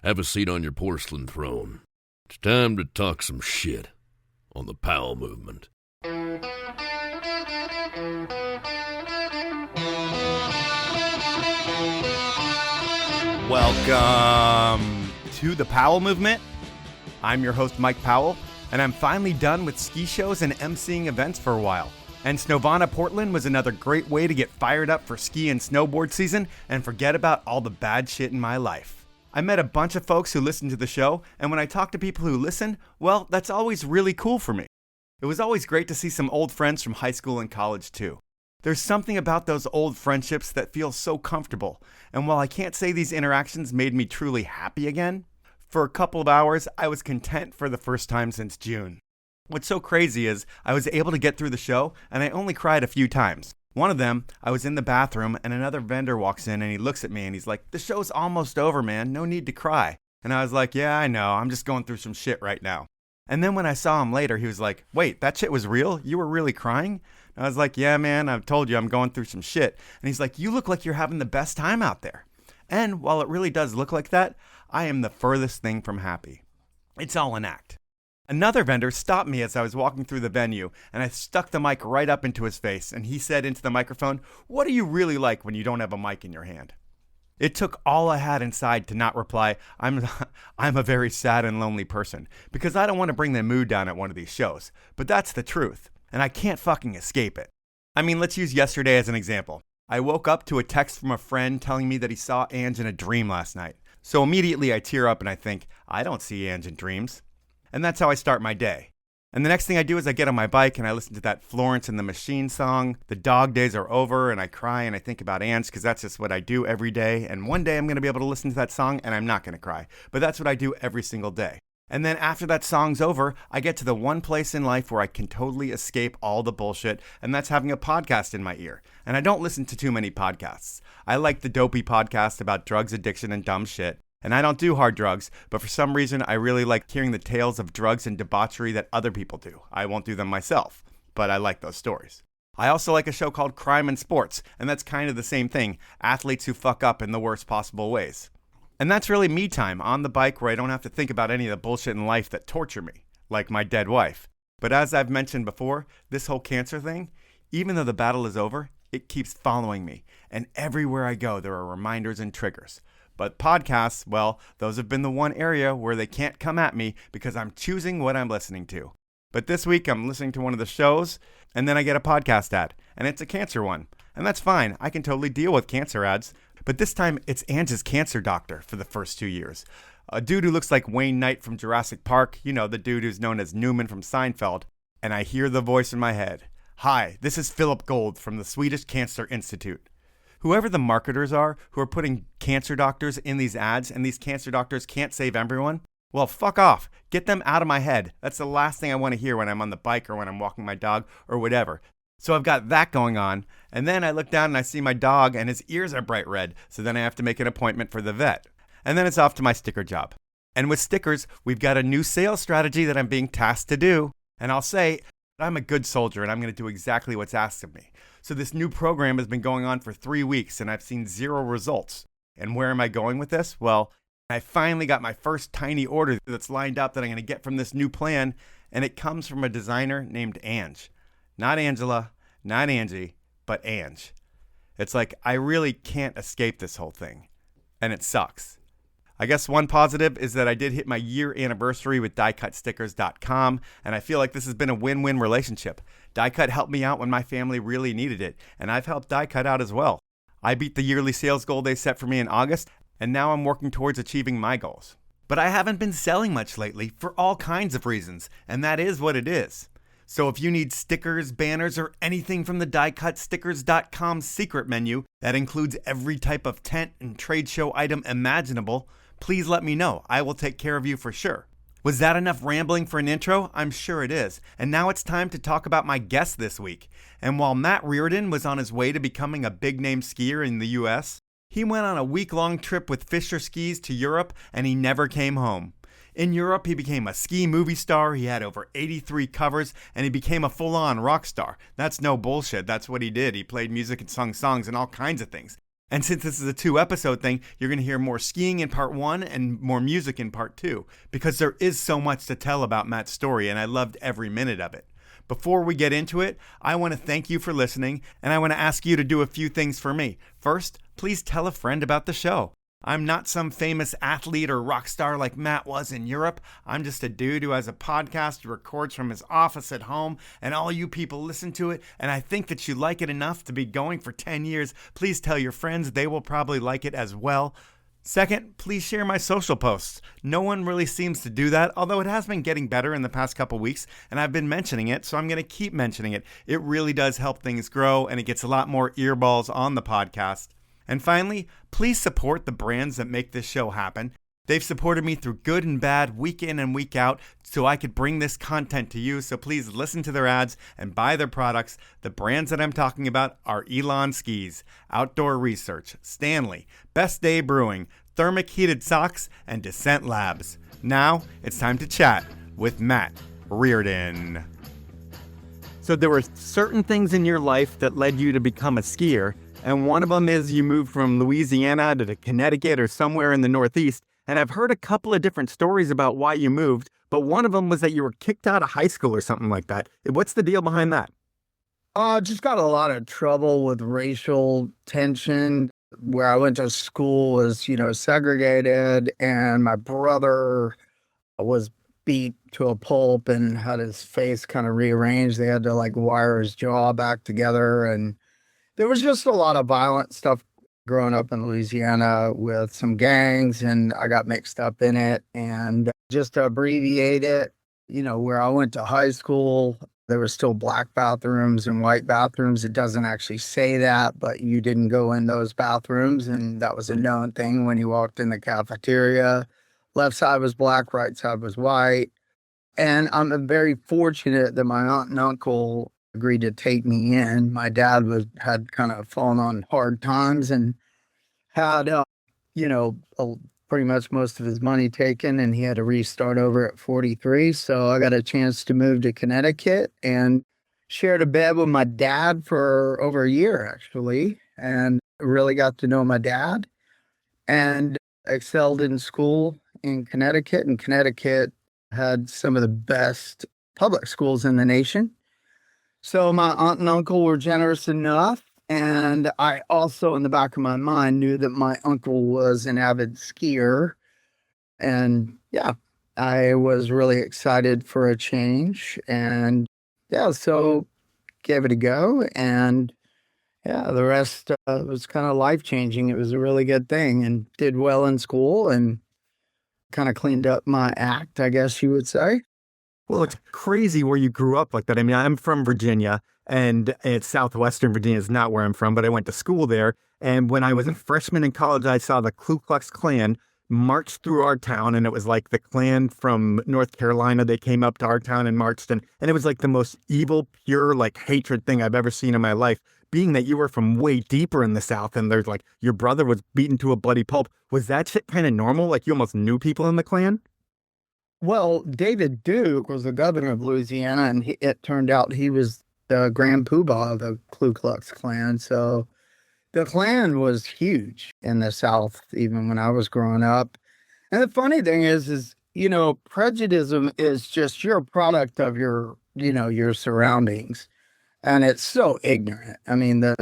Have a seat on your porcelain throne. It's time to talk some shit on the Powell movement. Welcome to the Powell movement. I'm your host, Mike Powell, and I'm finally done with ski shows and emceeing events for a while. And Snowvana Portland was another great way to get fired up for ski and snowboard season and forget about all the bad shit in my life. I met a bunch of folks who listened to the show, and when I talk to people who listen, well, that's always really cool for me. It was always great to see some old friends from high school and college too. There's something about those old friendships that feels so comfortable, and while I can't say these interactions made me truly happy again, for a couple of hours I was content for the first time since June. What's so crazy is I was able to get through the show, and I only cried a few times. One of them, I was in the bathroom, and another vendor walks in, and he looks at me, and he's like, "The show's almost over, man. No need to cry." And I was like, "Yeah, I know. I'm just going through some shit right now." And then when I saw him later, he was like, "Wait, that shit was real? You were really crying?" And I was like, "Yeah, man, I've told you I'm going through some shit." And he's like, "You look like you're having the best time out there." And while it really does look like that, I am the furthest thing from happy. It's all an act. Another vendor stopped me as I was walking through the venue, and I stuck the mic right up into his face, and he said into the microphone, "What do you really like when you don't have a mic in your hand?" It took all I had inside to not reply, I'm a very sad and lonely person, because I don't want to bring the mood down at one of these shows. But that's the truth, and I can't fucking escape it. I mean, let's use yesterday as an example. I woke up to a text from a friend telling me that he saw Ange in a dream last night. So immediately I tear up and I think, I don't see Ange in dreams. And that's how I start my day. And the next thing I do is I get on my bike and I listen to that Florence and the Machine song. The dog days are over, and I cry and I think about Ange because that's just what I do every day. And one day I'm going to be able to listen to that song and I'm not going to cry. But that's what I do every single day. And then after that song's over, I get to the one place in life where I can totally escape all the bullshit, and that's having a podcast in my ear. And I don't listen to too many podcasts. I like the dopey podcast about drugs addiction and dumb shit. And I don't do hard drugs, but for some reason I really like hearing the tales of drugs and debauchery that other people do. I won't do them myself, but I like those stories. I also like a show called Crime and Sports, and that's kind of the same thing, athletes who fuck up in the worst possible ways. And that's really me time, on the bike where I don't have to think about any of the bullshit in life that torture me, like my dead wife. But as I've mentioned before, this whole cancer thing, even though the battle is over, it keeps following me, and everywhere I go there are reminders and triggers. But podcasts, well, those have been the one area where they can't come at me because I'm choosing what I'm listening to. But this week I'm listening to one of the shows, and then I get a podcast ad, and it's a cancer one. And that's fine, I can totally deal with cancer ads. But this time it's Ange's cancer doctor for the first 2 years. A dude who looks like Wayne Knight from Jurassic Park, you know, the dude who's known as Newman from Seinfeld. And I hear the voice in my head. "Hi, this is Philip Gold from the Swedish Cancer Institute." Whoever the marketers are who are putting cancer doctors in these ads and these cancer doctors can't save everyone, well, fuck off. Get them out of my head. That's the last thing I want to hear when I'm on the bike or when I'm walking my dog or whatever. So I've got that going on, and then I look down and I see my dog and his ears are bright red, so then I have to make an appointment for the vet. And then it's off to my sticker job. And with stickers, we've got a new sales strategy that I'm being tasked to do. And I'll say, I'm a good soldier and I'm going to do exactly what's asked of me. So this new program has been going on for 3 weeks and I've seen 0 results. And where am I going with this? Well, I finally got my first tiny order that's lined up that I'm going to get from this new plan, and it comes from a designer named Ange. Not Angela, not Angie, but Ange. It's like I really can't escape this whole thing. And it sucks. I guess one positive is that I did hit my year anniversary with diecutstickers.com, and I feel like this has been a win-win relationship. Die Cut helped me out when my family really needed it, and I've helped Die Cut out as well. I beat the yearly sales goal they set for me in August, and now I'm working towards achieving my goals. But I haven't been selling much lately for all kinds of reasons, and that is what it is. So if you need stickers, banners, or anything from the diecutstickers.com secret menu that includes every type of tent and trade show item imaginable, please let me know. I will take care of you for sure. Was that enough rambling for an intro? I'm sure it is. And now it's time to talk about my guest this week. And while Matt Reardon was on his way to becoming a big-name skier in the US, he went on a week-long trip with Fisher Skis to Europe, and he never came home. In Europe, he became a ski movie star, he had over 83 covers, and he became a full-on rock star. That's no bullshit, that's what he did. He played music and sung songs and all kinds of things. And since this is a 2-episode thing, you're going to hear more skiing in part 1 and more music in part 2, because there is so much to tell about Matt's story, and I loved every minute of it. Before we get into it, I want to thank you for listening, and I want to ask you to do a few things for me. First, please tell a friend about the show. I'm not some famous athlete or rock star like Matt was in Europe. I'm just a dude who has a podcast, who records from his office at home, and all you people listen to it, and I think that you like it enough to be going for 10 years. Please tell your friends. They will probably like it as well. Second, please share my social posts. No one really seems to do that, although it has been getting better in the past couple weeks, and I've been mentioning it, so I'm going to keep mentioning it. It really does help things grow, and it gets a lot more earballs on the podcast. And finally, please support the brands that make this show happen. They've supported me through good and bad, week in and week out, so I could bring this content to you. So please listen to their ads and buy their products. The brands that I'm talking about are Elan Skis, Outdoor Research, Stanley, Best Day Brewing, Therm-ic Heated Socks, and Descent Labs. Now, it's time to chat with Matt Reardon. So there were certain things in your life that led you to become a skier. And one of them is you moved from Louisiana to Connecticut or somewhere in the Northeast. And I've heard a couple of different stories about why you moved, but one of them was that you were kicked out of high school or something like that. What's the deal behind that? Just got a lot of trouble with racial tension. Where I went to school was, segregated, and my brother was beat to a pulp and had his face kind of rearranged. They had to wire his jaw back together, and there was just a lot of violent stuff growing up in Louisiana with some gangs, and I got mixed up in it. And just to abbreviate it, where I went to high school, there were still black bathrooms and white bathrooms. It doesn't actually say that, but you didn't go in those bathrooms, and that was a known thing when you walked in the cafeteria. Left side was black, right side was white. And I'm very fortunate that my aunt and uncle agreed to take me in. My dad had kind of fallen on hard times and had, pretty much most of his money taken, and he had to restart over at 43. So I got a chance to move to Connecticut and shared a bed with my dad for over a year, actually, and really got to know my dad and excelled in school in Connecticut. And Connecticut had some of the best public schools in the nation. So my aunt and uncle were generous enough. And I also, in the back of my mind, knew that my uncle was an avid skier. And yeah, I was really excited for a change. And yeah, so gave it a go. And yeah, the rest was kind of life-changing. It was a really good thing, and did well in school and kind of cleaned up my act, I guess you would say. Well, it's crazy where you grew up like that. I mean, I'm from Virginia, and it's southwestern Virginia is not where I'm from, but I went to school there. And when I was a freshman in college, I saw the Ku Klux Klan march through our town, and it was like the Klan from North Carolina. They came up to our town and marched, and it was like the most evil, pure, hatred thing I've ever seen in my life. Being that you were from way deeper in the South, and there's your brother was beaten to a bloody pulp, was that shit kind of normal? Like you almost knew people in the Klan? Well, David Duke was the governor of Louisiana, and it turned out he was the grand poobah of the Ku Klux Klan. So the Klan was huge in the South, even when I was growing up. And the funny thing is, prejudice is just you're a product of your surroundings. And it's so ignorant. I mean, the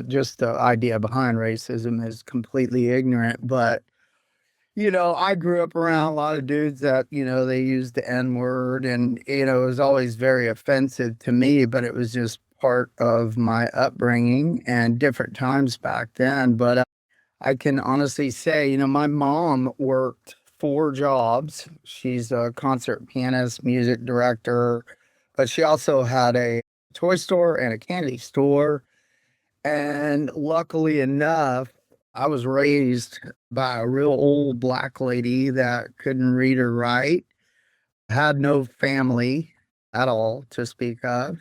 idea behind racism is completely ignorant. But, I grew up around a lot of dudes that, they used the N-word, and, it was always very offensive to me, but it was just part of my upbringing and different times back then. But I can honestly say, my mom worked 4 jobs. She's a concert pianist, music director, but she also had a toy store and a candy store. And luckily enough, I was raised by a real old black lady that couldn't read or write, had no family at all to speak of.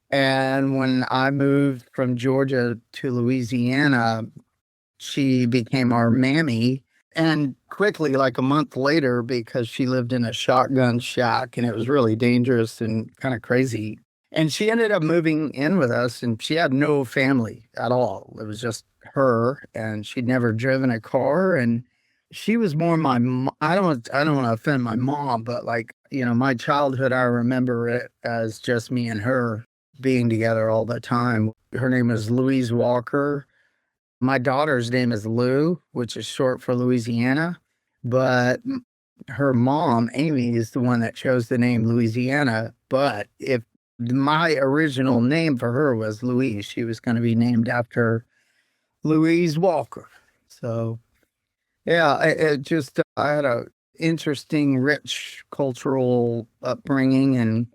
And when I moved from Georgia to Louisiana, she became our mammy. And quickly, a month later, because she lived in a shotgun shack and it was really dangerous and kind of crazy. And she ended up moving in with us, and she had no family at all. It was just her, and she'd never driven a car, and she was more I don't want to offend my mom, but like, my childhood, I remember it as just me and her being together all the time. Her name is Louise Walker. My daughter's name is Lou, which is short for Louisiana, but her mom, Amy, is the one that chose the name Louisiana. But if my original name for her was Louise, she was going to be named after Louise Walker. So, yeah, I had a interesting, rich cultural upbringing, and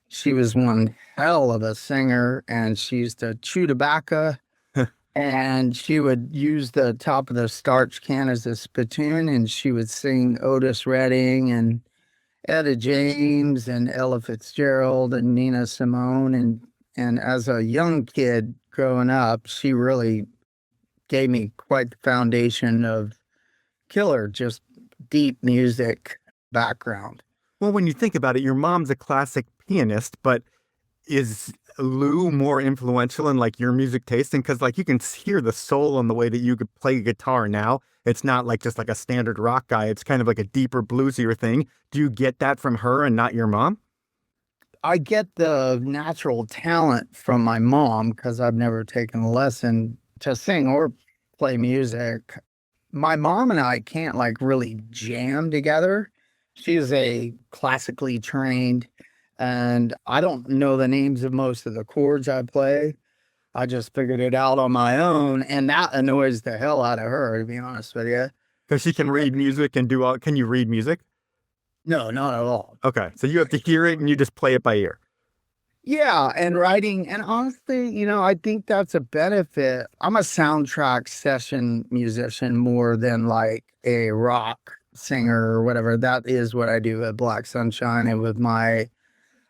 she was one hell of a singer, and she used to chew tobacco. And she would use the top of the starch can as a spittoon, and she would sing Otis Redding and Etta James and Ella Fitzgerald and Nina Simone. And as a young kid growing up, she really gave me quite the foundation of killer, just deep music background. Well, when you think about it, your mom's a classic pianist, but is Lou more influential in like your music tasting? Because like you can hear the soul in the way that you could play guitar now. It's not like just like a standard rock guy. It's kind of like a deeper, bluesier thing. Do you get that from her and not your mom? I get the natural talent from my mom because I've never taken a lesson to sing or play music. My mom and I can't like really jam together. She's a classically trained, and I don't know the names of most of the chords I play. I just figured it out on my own, and that annoys the hell out of her, to be honest with you. Because she can read music and do all. Can you read music? No, not at all. Okay, so you have to hear it and you just play it by ear. Yeah, and writing, and honestly, I think that's a benefit. I'm a soundtrack session musician more than like a rock singer or whatever. That is what I do at Black Sunshine, and with my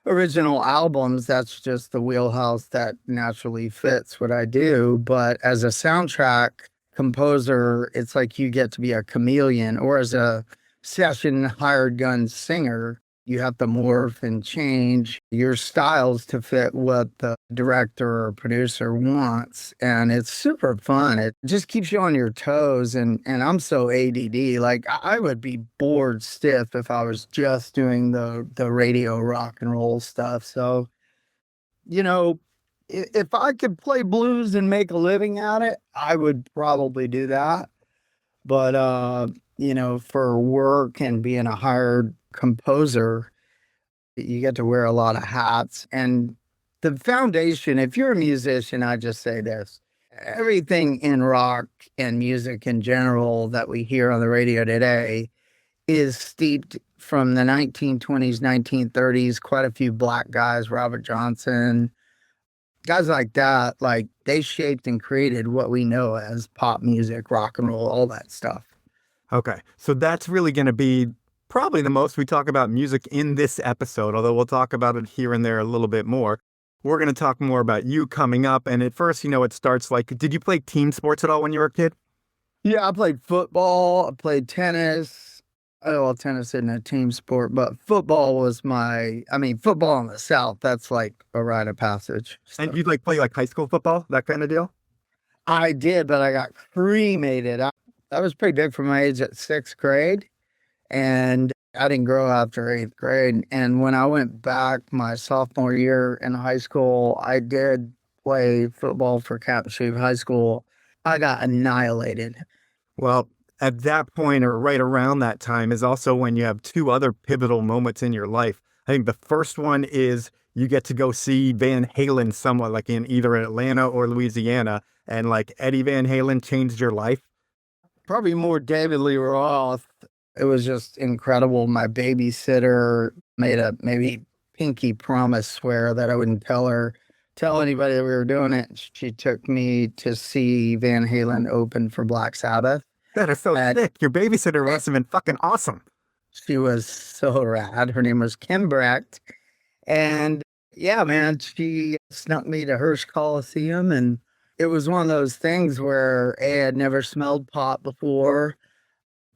original albums, that's just the wheelhouse that naturally fits what I do. But as a soundtrack composer, it's like you get to be a chameleon, or as a session hired gun singer, you have to morph and change your styles to fit what the director or producer wants. And it's super fun. It just keeps you on your toes. And I'm so ADD. Like, I would be bored stiff if I was just doing the radio rock and roll stuff. So, if I could play blues and make a living at it, I would probably do that. But, for work and being a hired composer, you get to wear a lot of hats. And the foundation, if you're a musician, I just say this: everything in rock and music in general that we hear on the radio today is steeped from the 1920s, 1930s. Quite a few black guys, Robert Johnson, guys like that, like they shaped and created what we know as pop music, rock and roll, all that stuff. Okay, so that's really going to be probably the most we talk about music in this episode, although we'll talk about it here and there a little bit more. We're going to talk more about you coming up. And at first, it starts like, did you play team sports at all when you were a kid? Yeah, I played football. I played tennis. Oh, well, tennis isn't a team sport, but football was football in the South, that's like a rite of passage. So. And you'd like play like high school football, that kind of deal? I did, but I got cremated. I was pretty big for my age at 6th grade, and I didn't grow after 8th grade. And when I went back my sophomore year in high school, I did play football for Cap Shave High School. I got annihilated. Well, at that point, or right around that time, is also when you have two other pivotal moments in your life. I think the first one is you get to go see Van Halen somewhat, like in either Atlanta or Louisiana, and like Eddie Van Halen changed your life. Probably more David Lee Roth. It was just incredible. My babysitter made a maybe pinky promise swear that I wouldn't tell anybody that we were doing it. She took me to see Van Halen open for Black Sabbath. That is so sick. Your babysitter must have been fucking awesome. She was so rad. Her name was Kim Brecht. And yeah, man, she snuck me to Hearst Coliseum, and it was one of those things where I had never smelled pot before.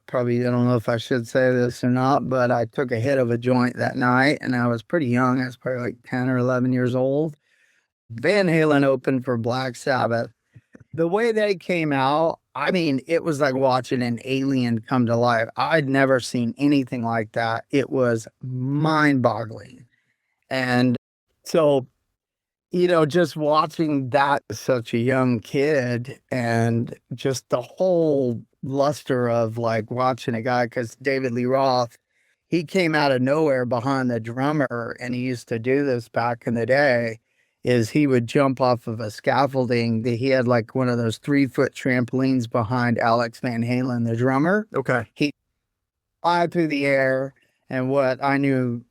Probably, I don't know if I should say this or not, but I took a hit of a joint that night, and I was pretty young. I was probably like 10 or 11 years old. Van Halen opened for Black Sabbath. The way they came out, I mean, it was like watching an alien come to life. I'd never seen anything like that. It was mind-boggling. And so, just watching that as such a young kid and just the whole luster of like watching a guy, because David Lee Roth, he came out of nowhere behind the drummer, and he used to do this back in the day, is he would jump off of a scaffolding. He had like one of those 3-foot trampolines behind Alex Van Halen, the drummer. Okay. He fly through the air, and what I know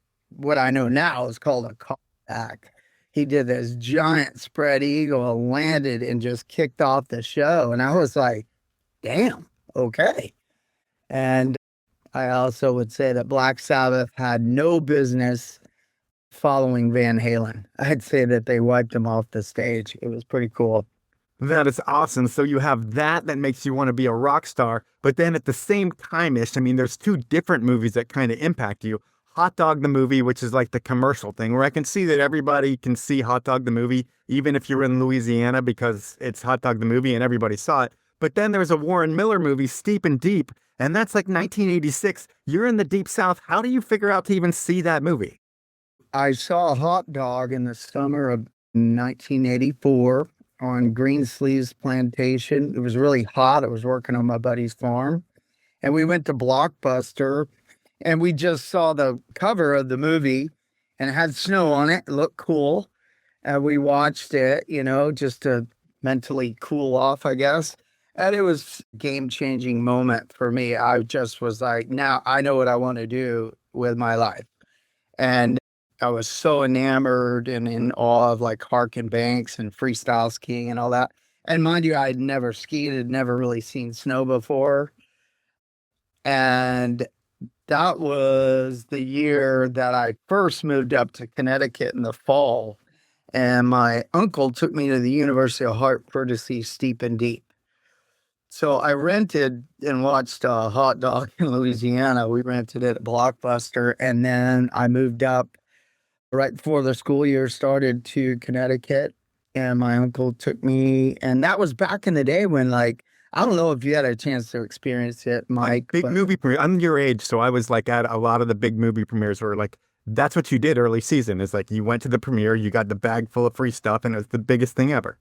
now is called a callback. He did this giant spread eagle, landed, and just kicked off the show. And I was like, damn, okay. And I also would say that Black Sabbath had no business following Van Halen. I'd say that they wiped him off the stage. It was pretty cool. That is awesome. So you have that makes you want to be a rock star, but then at the same time-ish, I mean, there's two different movies that kind of impact you. Hot Dog the movie, which is like the commercial thing, where I can see that everybody can see Hot Dog the movie, even if you're in Louisiana, because it's Hot Dog the movie and everybody saw it. But then there's a Warren Miller movie, Steep and Deep, and that's like 1986. You're in the Deep South. How do you figure out to even see that movie? I saw Hot Dog in the summer of 1984 on Greensleeves Plantation. It was really hot. I was working on my buddy's farm. And we went to Blockbuster, and we just saw the cover of the movie, and it had snow on it. It looked cool. And we watched it, just to mentally cool off, I guess. And it was a game-changing moment for me. I just was like, now I know what I want to do with my life. And I was so enamored and in awe of like Harkin Banks and freestyle skiing and all that. And mind you, I had never skied, had never really seen snow before. And that was the year that I first moved up to Connecticut in the fall. And my uncle took me to the University of Hartford to see Steep and Deep. So I rented and watched Hot Dog in Louisiana. We rented it at Blockbuster. And then I moved up right before the school year started to Connecticut. And my uncle took me. And that was back in the day when, like, I don't know if you had a chance to experience it, Mike. Big movie premiere. I'm your age, so I was like at a lot of the big movie premieres where like that's what you did early season. Is like you went to the premiere, you got the bag full of free stuff, and it was the biggest thing ever.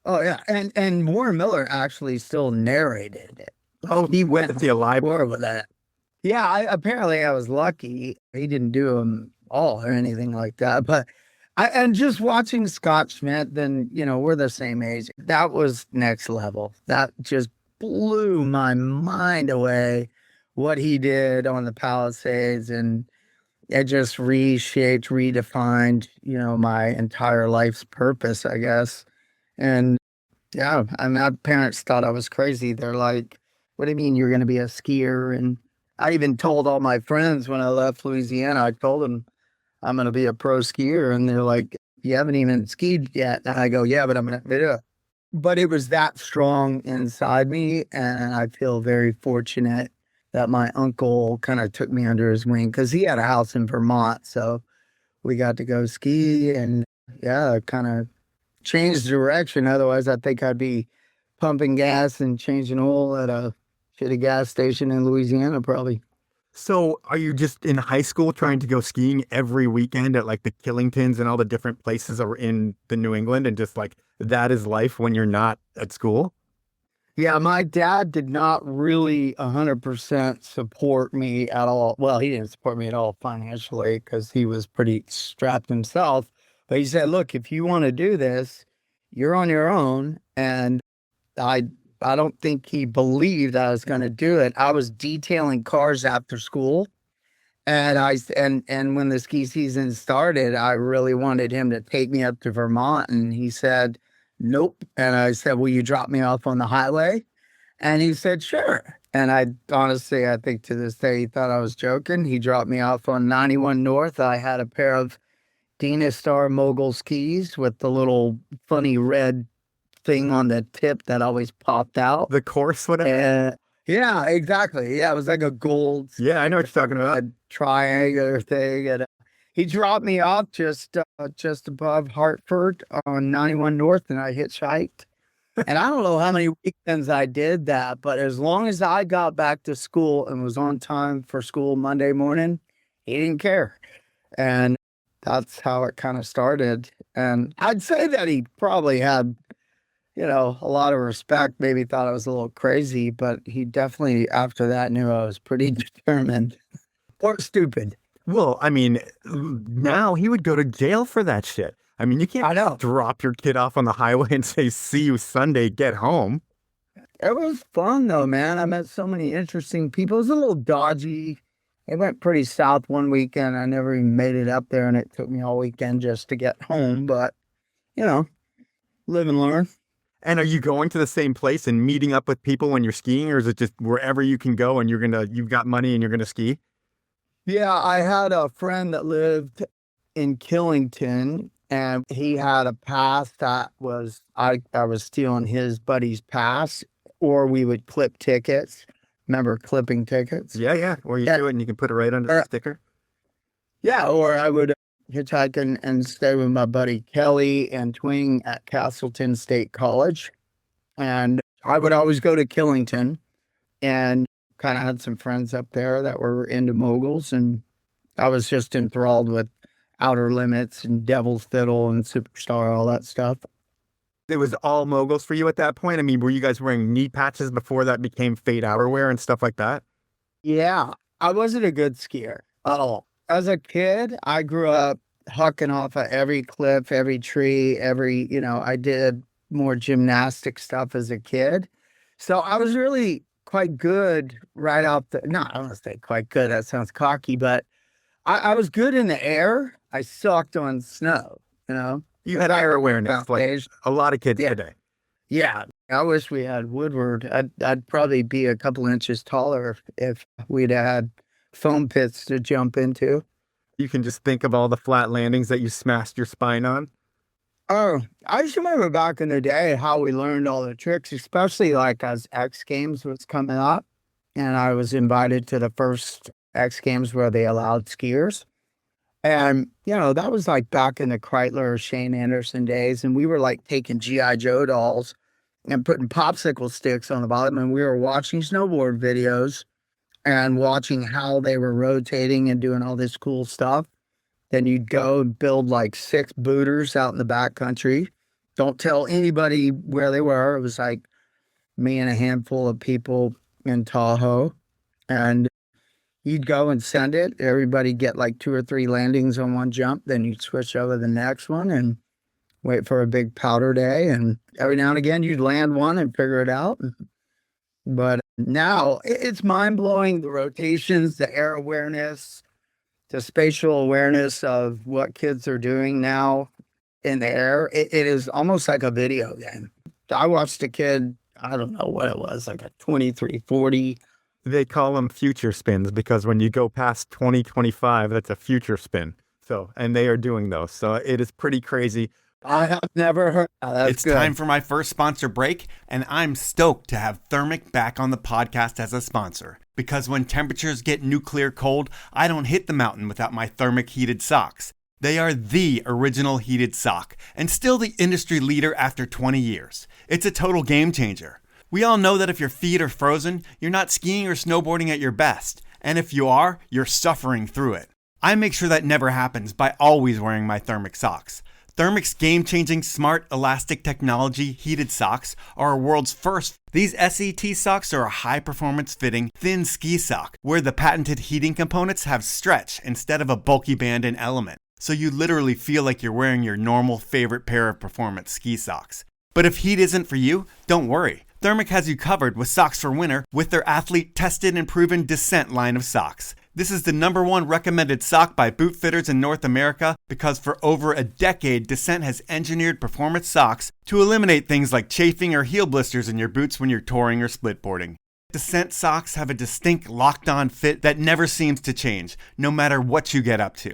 Oh yeah, and Warren Miller actually still narrated it. Oh, He went to see a live. more with that. Yeah, apparently I was lucky. He didn't do them all or anything like that, but and just watching Scot Schnmidt, then, we're the same age. That was next level. That just blew my mind away, what he did on the Palisades. And it just reshaped, redefined, my entire life's purpose, I guess. And yeah, my parents thought I was crazy. They're like, what do you mean you're going to be a skier? And I even told all my friends when I left Louisiana, I told them, I'm going to be a pro skier. And they're like, you haven't even skied yet. And I go, yeah, but I'm going to do it. But it was that strong inside me. And I feel very fortunate that my uncle kind of took me under his wing because he had a house in Vermont. So we got to go ski and kind of changed direction. Otherwise, I think I'd be pumping gas and changing oil at a shitty gas station in Louisiana, probably. So are you just in high school trying to go skiing every weekend at like the Killingtons and all the different places in the New England, and just like that is life when you're not at school? Yeah, my dad did not really 100% support me at all. Well, he didn't support me at all financially because he was pretty strapped himself. But he said, look, if you want to do this, you're on your own. And I don't think he believed I was going to do it. I was detailing cars after school. And when the ski season started, I really wanted him to take me up to Vermont. And he said, nope. And I said, will you drop me off on the highway? And he said, sure. And I think to this day, he thought I was joking. He dropped me off on 91 North. I had a pair of Dynastar mogul skis with the little funny red thing on the tip that always popped out. The course, whatever. Yeah, exactly. Yeah, it was like a gold. Yeah, I know what you're talking about. A triangular thing. And he dropped me off just above Hartford on 91 North, and I hitchhiked. And I don't know how many weekends I did that, but as long as I got back to school and was on time for school Monday morning, he didn't care. And that's how it kind of started. And I'd say that he probably had, a lot of respect, maybe thought I was a little crazy, but he definitely, after that, knew I was pretty determined or stupid. Well, I mean, now he would go to jail for that shit. I mean, you I know. can't drop your kid off on the highway and say, see you Sunday, get home. It was fun though, man. I met so many interesting people. It was a little dodgy. It went pretty south one weekend. I never even made it up there, and it took me all weekend just to get home. But, live and learn. And are you going to the same place and meeting up with people when you're skiing, or is it just wherever you can go and you've got money and you're gonna ski? Yeah, I had a friend that lived in Killington, and he had a pass that was, I was stealing his buddy's pass, or we would clip tickets. Remember clipping tickets? Yeah. Or you do it and you can put it right under the sticker. Yeah, or I would hitchhike and stay with my buddy Kelly and Twing at Castleton State College. And I would always go to Killington and kind of had some friends up there that were into moguls. And I was just enthralled with Outer Limits and Devil's Fiddle and Superstar, all that stuff. It was all moguls for you at that point? I mean, were you guys wearing knee patches before that became fade outerwear and stuff like that? Yeah, I wasn't a good skier at all. As a kid, I grew up hucking off of every cliff, every tree, I did more gymnastic stuff as a kid. So I was really quite good right off I don't want to say quite good, that sounds cocky, but I was good in the air. I sucked on snow, You had air awareness, like a lot of kids today. Yeah, I wish we had Woodward. I'd probably be a couple inches taller if we'd had foam pits to jump into. You can just think of all the flat landings that you smashed your spine on. Oh, I just remember back in the day how we learned all the tricks, especially like as X Games was coming up. And I was invited to the first X Games where they allowed skiers. And, that was like back in the Kreitler, Shane Anderson days. And we were like taking G.I. Joe dolls and putting popsicle sticks on the bottom. And we were watching snowboard videos and watching how they were rotating and doing all this cool stuff. Then you'd go and build like 6 booters out in the backcountry. Don't tell anybody where they were. It was like me and a handful of people in Tahoe. And you'd go and send it. Everybody get like 2 or 3 landings on one jump. Then you'd switch over to the next one and wait for a big powder day. And every now and again, you'd land one and figure it out. But now it's mind-blowing, the rotations, the air awareness, the spatial awareness of what kids are doing now in the air. It is almost like a video game. I watched a kid, I don't know what it was, like a 2340. They call them future spins because when you go past 2025, that's a future spin. So, and they are doing those. So it is pretty crazy. I have never heard. Oh, that's it's good. Time for my first sponsor break, and I'm stoked to have Therm-ic back on the podcast as a sponsor. Because when temperatures get nuclear cold, I don't hit the mountain without my Therm-ic Heated Socks. They are the original heated sock, and still the industry leader after 20 years. It's a total game changer. We all know that if your feet are frozen, you're not skiing or snowboarding at your best. And if you are, you're suffering through it. I make sure that never happens by always wearing my Therm-ic socks. Therm-ic's game-changing smart elastic technology heated socks are a world's first. These SET socks are a high-performance fitting, thin ski sock where the patented heating components have stretch instead of a bulky band and element. So you literally feel like you're wearing your normal favorite pair of performance ski socks. But if heat isn't for you, don't worry. Therm-ic has you covered with socks for winter with their athlete-tested and proven Descent line of socks. This is the #1 recommended sock by boot fitters in North America because for over a decade, Descent has engineered performance socks to eliminate things like chafing or heel blisters in your boots when you're touring or splitboarding. Descent socks have a distinct locked-on fit that never seems to change, no matter what you get up to.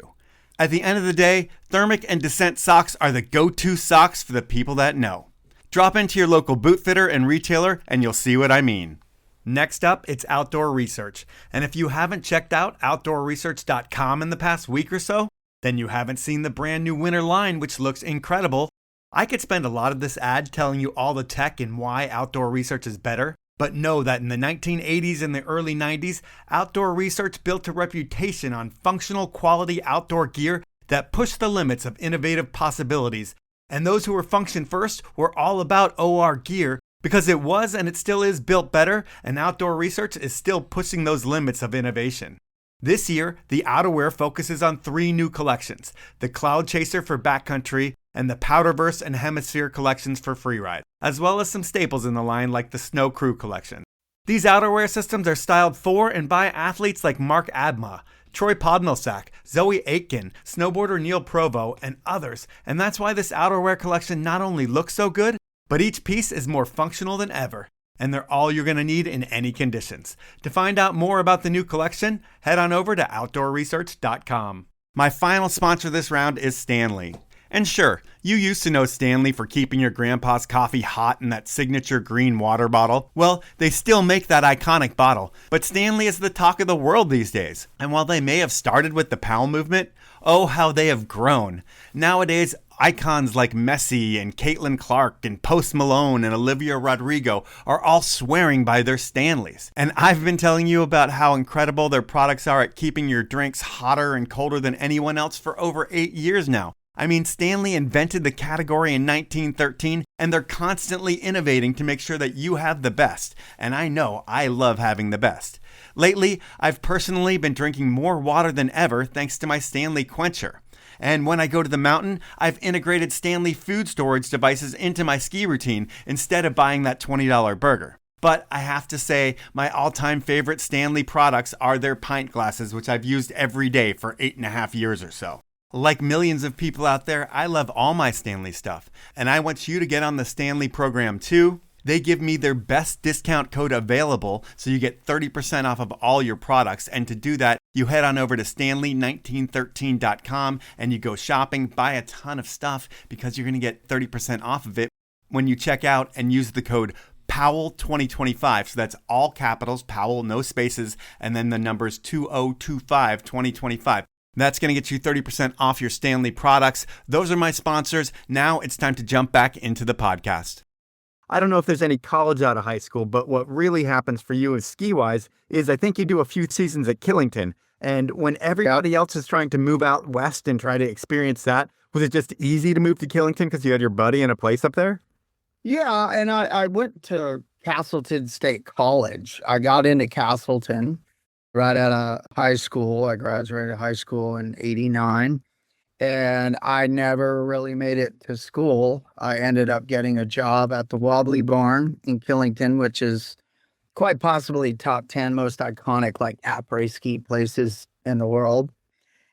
At the end of the day, Therm-ic and Descent socks are the go-to socks for the people that know. Drop into your local boot fitter and retailer and you'll see what I mean. Next up, it's Outdoor Research. And if you haven't checked out outdoorresearch.com in the past week or so, then you haven't seen the brand new winter line, which looks incredible. I could spend a lot of this ad telling you all the tech and why outdoor research is better, but know that in the 1980s and the early 90s, outdoor research built a reputation on functional quality outdoor gear that pushed the limits of innovative possibilities. And those who were function first were all about OR gear because it was and it still is built better, and outdoor research is still pushing those limits of innovation. This year, the outerwear focuses on 3 new collections: the Cloud Chaser for backcountry and the Powderverse and Hemisphere collections for freeride, as well as some staples in the line like the Snow Crew collection. These outerwear systems are styled for and by athletes like Mark Adma, Troy Podmilsack, Zoe Aitken, snowboarder Neil Provo, and others, and that's why this outerwear collection not only looks so good, but each piece is more functional than ever. And they're all you're going to need in any conditions. To find out more about the new collection, head on over to outdoorresearch.com. My final sponsor this round is Stanley. And sure, you used to know Stanley for keeping your grandpa's coffee hot in that signature green water bottle. Well, they still make that iconic bottle, but Stanley is the talk of the world these days. And while they may have started with the Powell movement, oh how they have grown. Nowadays, icons like Messi and Caitlin Clark and Post Malone and Olivia Rodrigo are all swearing by their Stanleys. And I've been telling you about how incredible their products are at keeping your drinks hotter and colder than anyone else for over 8 years now. I mean, Stanley invented the category in 1913, and they're constantly innovating to make sure that you have the best. And I know I love having the best. Lately, I've personally been drinking more water than ever thanks to my Stanley Quencher. And when I go to the mountain, I've integrated Stanley food storage devices into my ski routine instead of buying that $20 burger. But I have to say, my all-time favorite Stanley products are their pint glasses, which I've used every day for 8.5 years or so. Like millions of people out there, I love all my Stanley stuff, and I want you to get on the Stanley program too. They give me their best discount code available, so you get 30% off of all your products. And to do that, you head on over to stanley1913.com and you go shopping, buy a ton of stuff because you're going to get 30% off of it when you check out and use the code Powell2025. So that's all capitals, Powell, no spaces, and then the numbers 2025 2025. That's going to get you 30% off your Stanley products. Those are my sponsors. Now it's time to jump back into the podcast. I don't know if there's any college out of high school, but what really happens for you as ski-wise is I think you do a few seasons at Killington. And when everybody else is trying to move out west and try to experience that, was it just easy to move to Killington because you had your buddy and a place up there? Yeah, and I went to Castleton State College. I got into Castleton right out of high school. I graduated high school in '89, and I never really made it to school. I ended up getting a job at the Wobbly Barn in Killington, which is quite possibly top 10 most iconic like après-ski places in the world.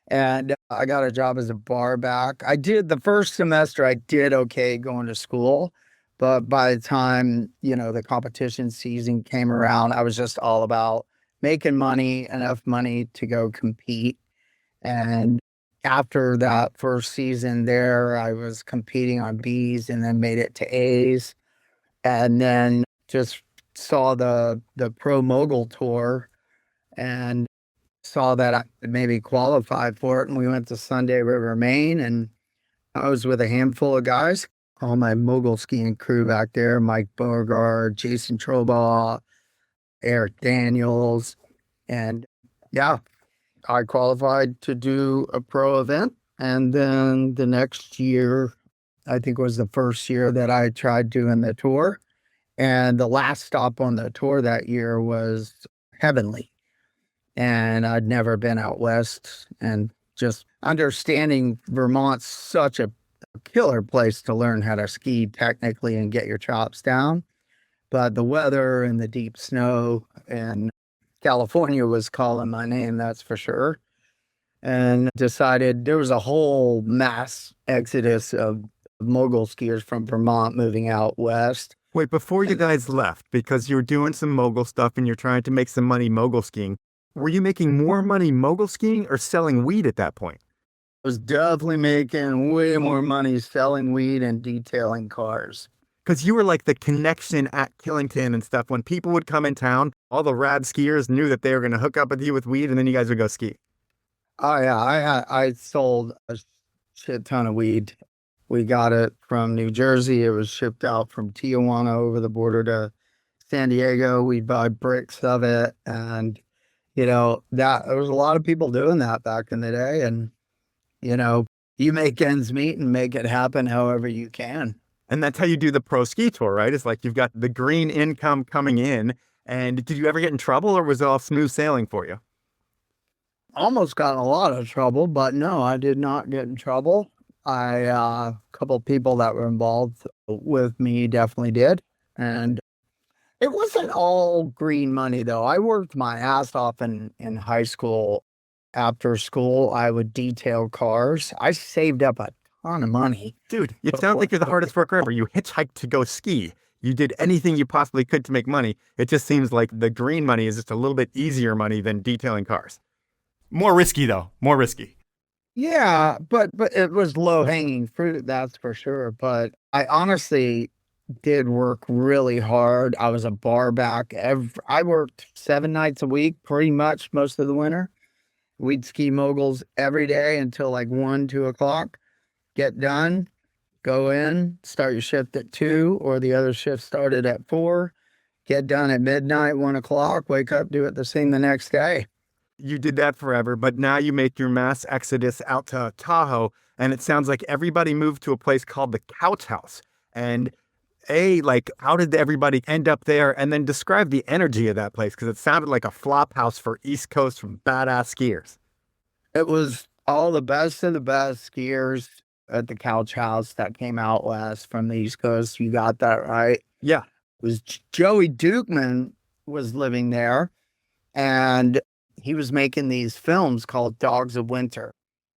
And I got a job as a bar back. I did the first semester, I did okay going to school. But by the time, the competition season came around, I was just all about making money, enough money to go compete. And after that first season there, I was competing on Bs and then made it to As. And then just saw the Pro Mogul Tour and saw that I could maybe qualified for it. And we went to Sunday River, Maine, and I was with a handful of guys, all my mogul skiing crew back there, Mike Beauregard, Jason Trobaugh, Eric Daniels. And yeah, I qualified to do a pro event. And then the next year, I think was the first year that I tried doing the tour. And the last stop on the tour that year was Heavenly. And I'd never been out west, and just understanding Vermont's such a killer place to learn how to ski technically and get your chops down. But the weather and the deep snow, and California was calling my name, that's for sure. And decided there was a whole mass exodus of mogul skiers from Vermont moving out west. Wait, before you guys left, because you were doing some mogul stuff and you're trying to make some money mogul skiing, were you making more money mogul skiing or selling weed at that point? I was definitely making way more money selling weed and detailing cars. Because you were like the connection at Killington and stuff. When people would come in town, all the rad skiers knew that they were going to hook up with you with weed, and then you guys would go ski. Oh yeah, I sold a shit ton of weed We got it from New Jersey. It was shipped out from Tijuana over the border to San Diego. We buy bricks of it. And, that there was a lot of people doing that back in the day. And, you make ends meet and make it happen however you can. And that's how you do the pro ski tour, right? It's like you've got the green income coming in. And did you ever get in trouble, or was it all smooth sailing for you? Almost got in a lot of trouble, but no, I did not get in trouble. A couple of people that were involved with me definitely did. And it wasn't all green money, though. I worked my ass off in high school. After school, I would detail cars. I saved up a ton of money. Dude, it sounds like you're the hardest worker ever. You hitchhiked to go ski. You did anything you possibly could to make money. It just seems like the green money is just a little bit easier money than detailing cars. More risky, though. More risky. Yeah, but it was low-hanging fruit, that's for sure. But I honestly did work really hard. I was a bar back. I worked 7 nights a week, pretty much most of the winter. We'd ski moguls every day until like 1, 2 o'clock. Get done, go in, start your shift at 2, or the other shift started at 4. Get done at midnight, 1 o'clock, wake up, do it the same the next day. You did that forever, but now you make your mass exodus out to Tahoe, and it sounds like everybody moved to a place called the Couch House. And how did everybody end up there? And then describe the energy of that place, because it sounded like a flop house for East Coast from badass skiers. It was all the best of the best skiers at the Couch House that came out west from the East Coast. You got that right. Yeah. It was Joey Dukeman was living there, and he was making these films called Dogs of Winter.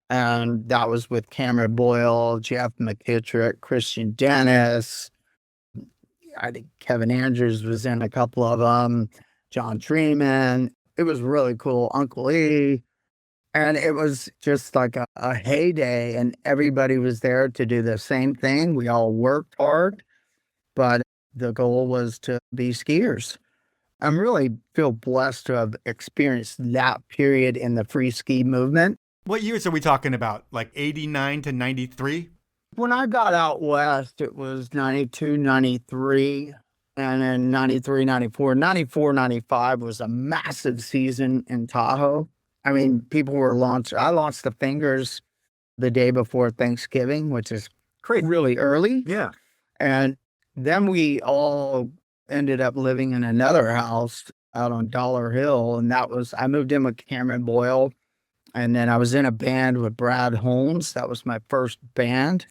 And that was with Cameron Boyle, Jeff McKittrick, Christian Dennis. I think Kevin Andrews was in a couple of them, John Dreeman. It was really cool. Uncle E. And it was just like a heyday, and everybody was there to do the same thing. We all worked hard, but the goal was to be skiers. I really feel blessed to have experienced that period in the free ski movement. What years are we talking about? Like 89 to 93? When I got out west, it was 92, 93, and then 93, 94. 94, 95 was a massive season in Tahoe. I mean, people were I launched the Fingers the day before Thanksgiving, which is really early. Yeah. And then we all ended up living in another house out on Dollar Hill. And I moved in with Cameron Boyle. And then I was in a band with Brad Holmes. That was my first band.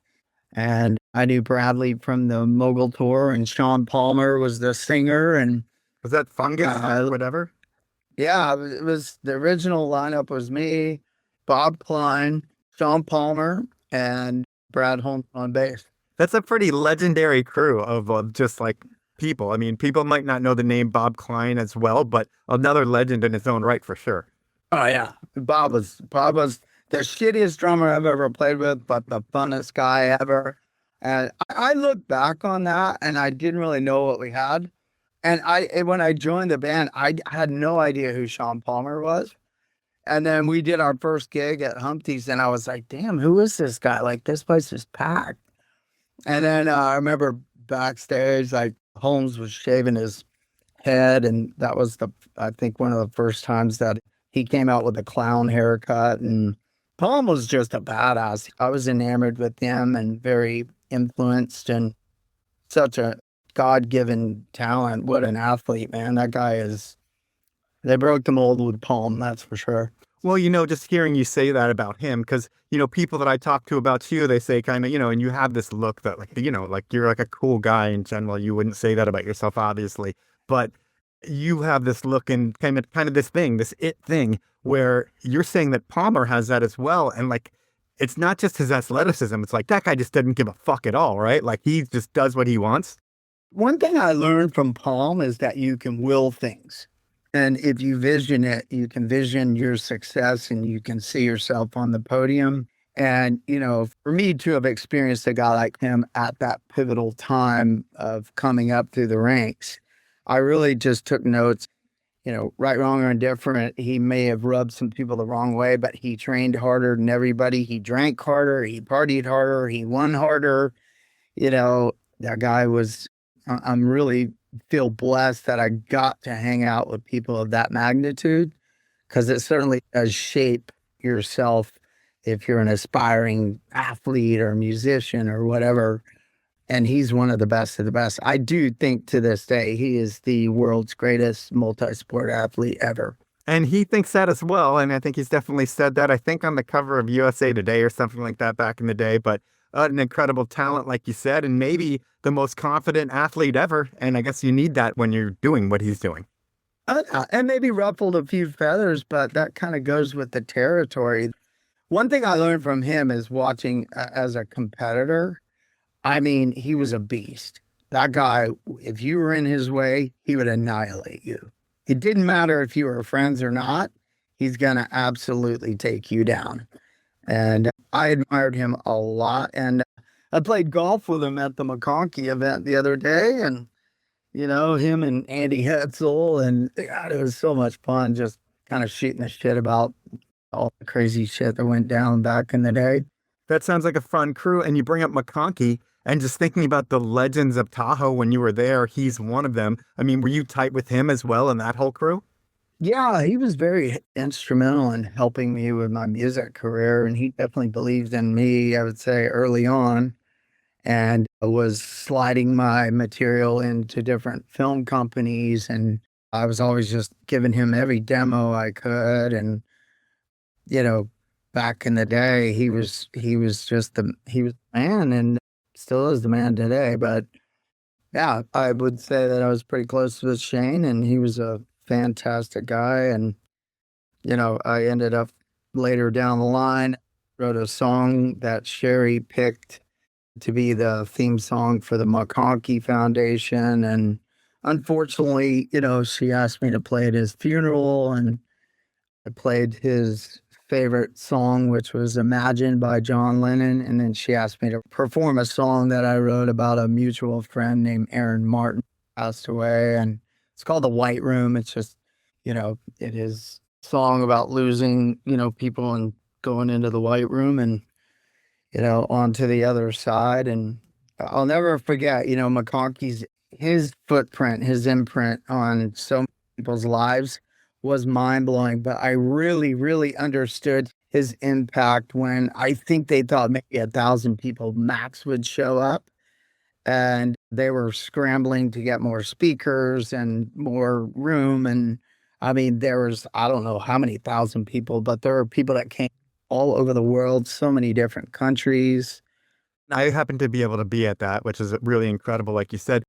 And I knew Bradley from the Mogul Tour, and Sean Palmer was the singer. And was that Fungus or whatever? Yeah, it was the original lineup was me, Bob Klein, Sean Palmer, and Brad Holmes on bass. That's a pretty legendary crew of just like people. I mean, people might not know the name Bob Klein as well, but another legend in his own right for sure. Oh yeah, Bob was the shittiest drummer I've ever played with, but the funnest guy ever. And I look back on that, and I didn't really know what we had. And when I joined the band, I had no idea who Sean Palmer was. And then we did our first gig at Humpty's, and I was like, damn, who is this guy? Like, this place is packed. And then I remember backstage, like, Holmes was shaving his head, and that was I think one of the first times that he came out with a clown haircut. And Palm was just a badass. I was enamored with him and very influenced, and such a God-given talent. What an athlete, man. That guy they broke the mold with Palm, that's for sure. Well, just hearing you say that about him, because, people that I talk to about you, they say kind of, and you have this look that like you're like a cool guy in general. You wouldn't say that about yourself, obviously, but you have this look and kind of this thing, this it thing, where you're saying that Palmer has that as well. And like, it's not just his athleticism. It's like, that guy just doesn't give a fuck at all, right? Like, he just does what he wants. One thing I learned from Palm is that you can will things. And if you vision it, you can vision your success, and you can see yourself on the podium. And, for me to have experienced a guy like him at that pivotal time of coming up through the ranks, I really just took notes. right, wrong, or indifferent, he may have rubbed some people the wrong way, but he trained harder than everybody. He drank harder. He partied harder. He won harder. That guy was, I'm really feel blessed that I got to hang out with people of that magnitude, because it certainly does shape yourself if you're an aspiring athlete or musician or whatever. And he's one of the best of the best. I do think to this day, he is the world's greatest multi-sport athlete ever. And he thinks that as well. And I think he's definitely said that, I think on the cover of USA Today or something like that back in the day. But an incredible talent, like you said, and maybe the most confident athlete ever. And I guess you need that when you're doing what he's doing. And maybe ruffled a few feathers, but that kind of goes with the territory. One thing I learned from him is watching as a competitor. I mean, he was a beast. That guy, if you were in his way, he would annihilate you. It didn't matter if you were friends or not. He's going to absolutely take you down. And I admired him a lot. And I played golf with him at the McConkey event the other day. And, him and Andy Hetzel. And God, it was so much fun just kind of shooting the shit about all the crazy shit that went down back in the day. That sounds like a fun crew. And you bring up McConkey. And just thinking about the legends of Tahoe when you were there, he's one of them. I mean, were you tight with him as well and that whole crew? Yeah, he was very instrumental in helping me with my music career. And he definitely believed in me, I would say, early on, and was sliding my material into different film companies. And I was always just giving him every demo I could. And, back in the day, he was the man, and still is the man today. But yeah, I would say that I was pretty close with Shane, and he was a fantastic guy. And, I ended up later down the line, wrote a song that Sherry picked to be the theme song for the McConkey Foundation. And unfortunately, she asked me to play at his funeral, and I played his favorite song, which was Imagine by John Lennon. And then she asked me to perform a song that I wrote about a mutual friend named Aaron Martin, who passed away. And it's called The White Room. It's just, it is a song about losing, people and going into the white room and, onto the other side. And I'll never forget, McConkey's, his footprint, his imprint on so many people's lives was mind-blowing, but I really, really understood his impact when I think they thought maybe 1,000 people max would show up, and they were scrambling to get more speakers and more room. And I mean, there was, I don't know how many thousand people, but there were people that came all over the world, so many different countries. I happened to be able to be at that, which is really incredible. Like you said,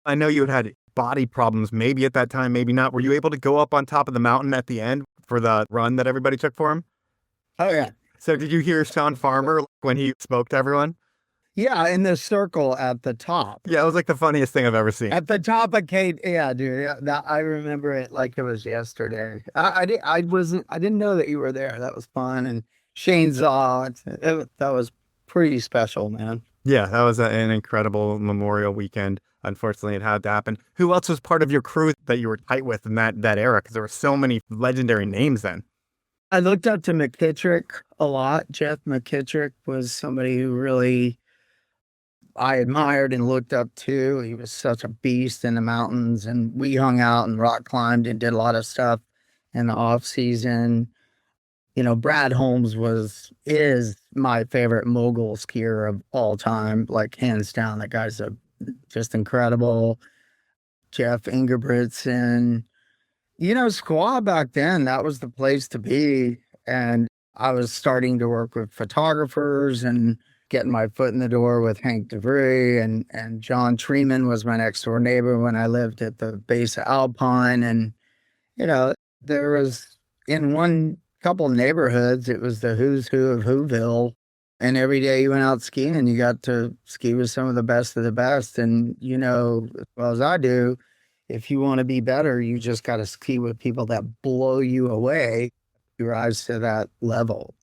I know you had body problems maybe at that time, maybe not. Were you able to go up on top of the mountain at the end for the run that everybody took for him? Oh, yeah. So did you hear Sean Farmer when he spoke to everyone? Yeah, in the circle at the top. Yeah, it was like the funniest thing I've ever seen. At the top of Kate, yeah, dude. Yeah, I remember it like it was yesterday. I didn't know that you were there. That was fun. And Shane Zaw, that was pretty special, man. Yeah, that was an incredible Memorial weekend. Unfortunately, it had to happen. Who else was part of your crew that you were tight with in that era? Because there were so many legendary names then. I looked up to McKittrick a lot. Jeff McKittrick was somebody who really I admired and looked up to. He was such a beast in the mountains, and we hung out and rock climbed and did a lot of stuff in the off season. Brad Holmes is my favorite mogul skier of all time, like hands down. That guy's just incredible. Jeff Ingebrigtsen, Squaw back then, that was the place to be. And I was starting to work with photographers and getting my foot in the door with Hank DeVry, and John Treeman was my next door neighbor when I lived at the base of Alpine. And, there was in one couple neighborhoods, it was the who's who of Whoville. And every day you went out skiing, you got to ski with some of the best of the best. And, as well as I do, if you want to be better, you just got to ski with people that blow you away. You rise to that level.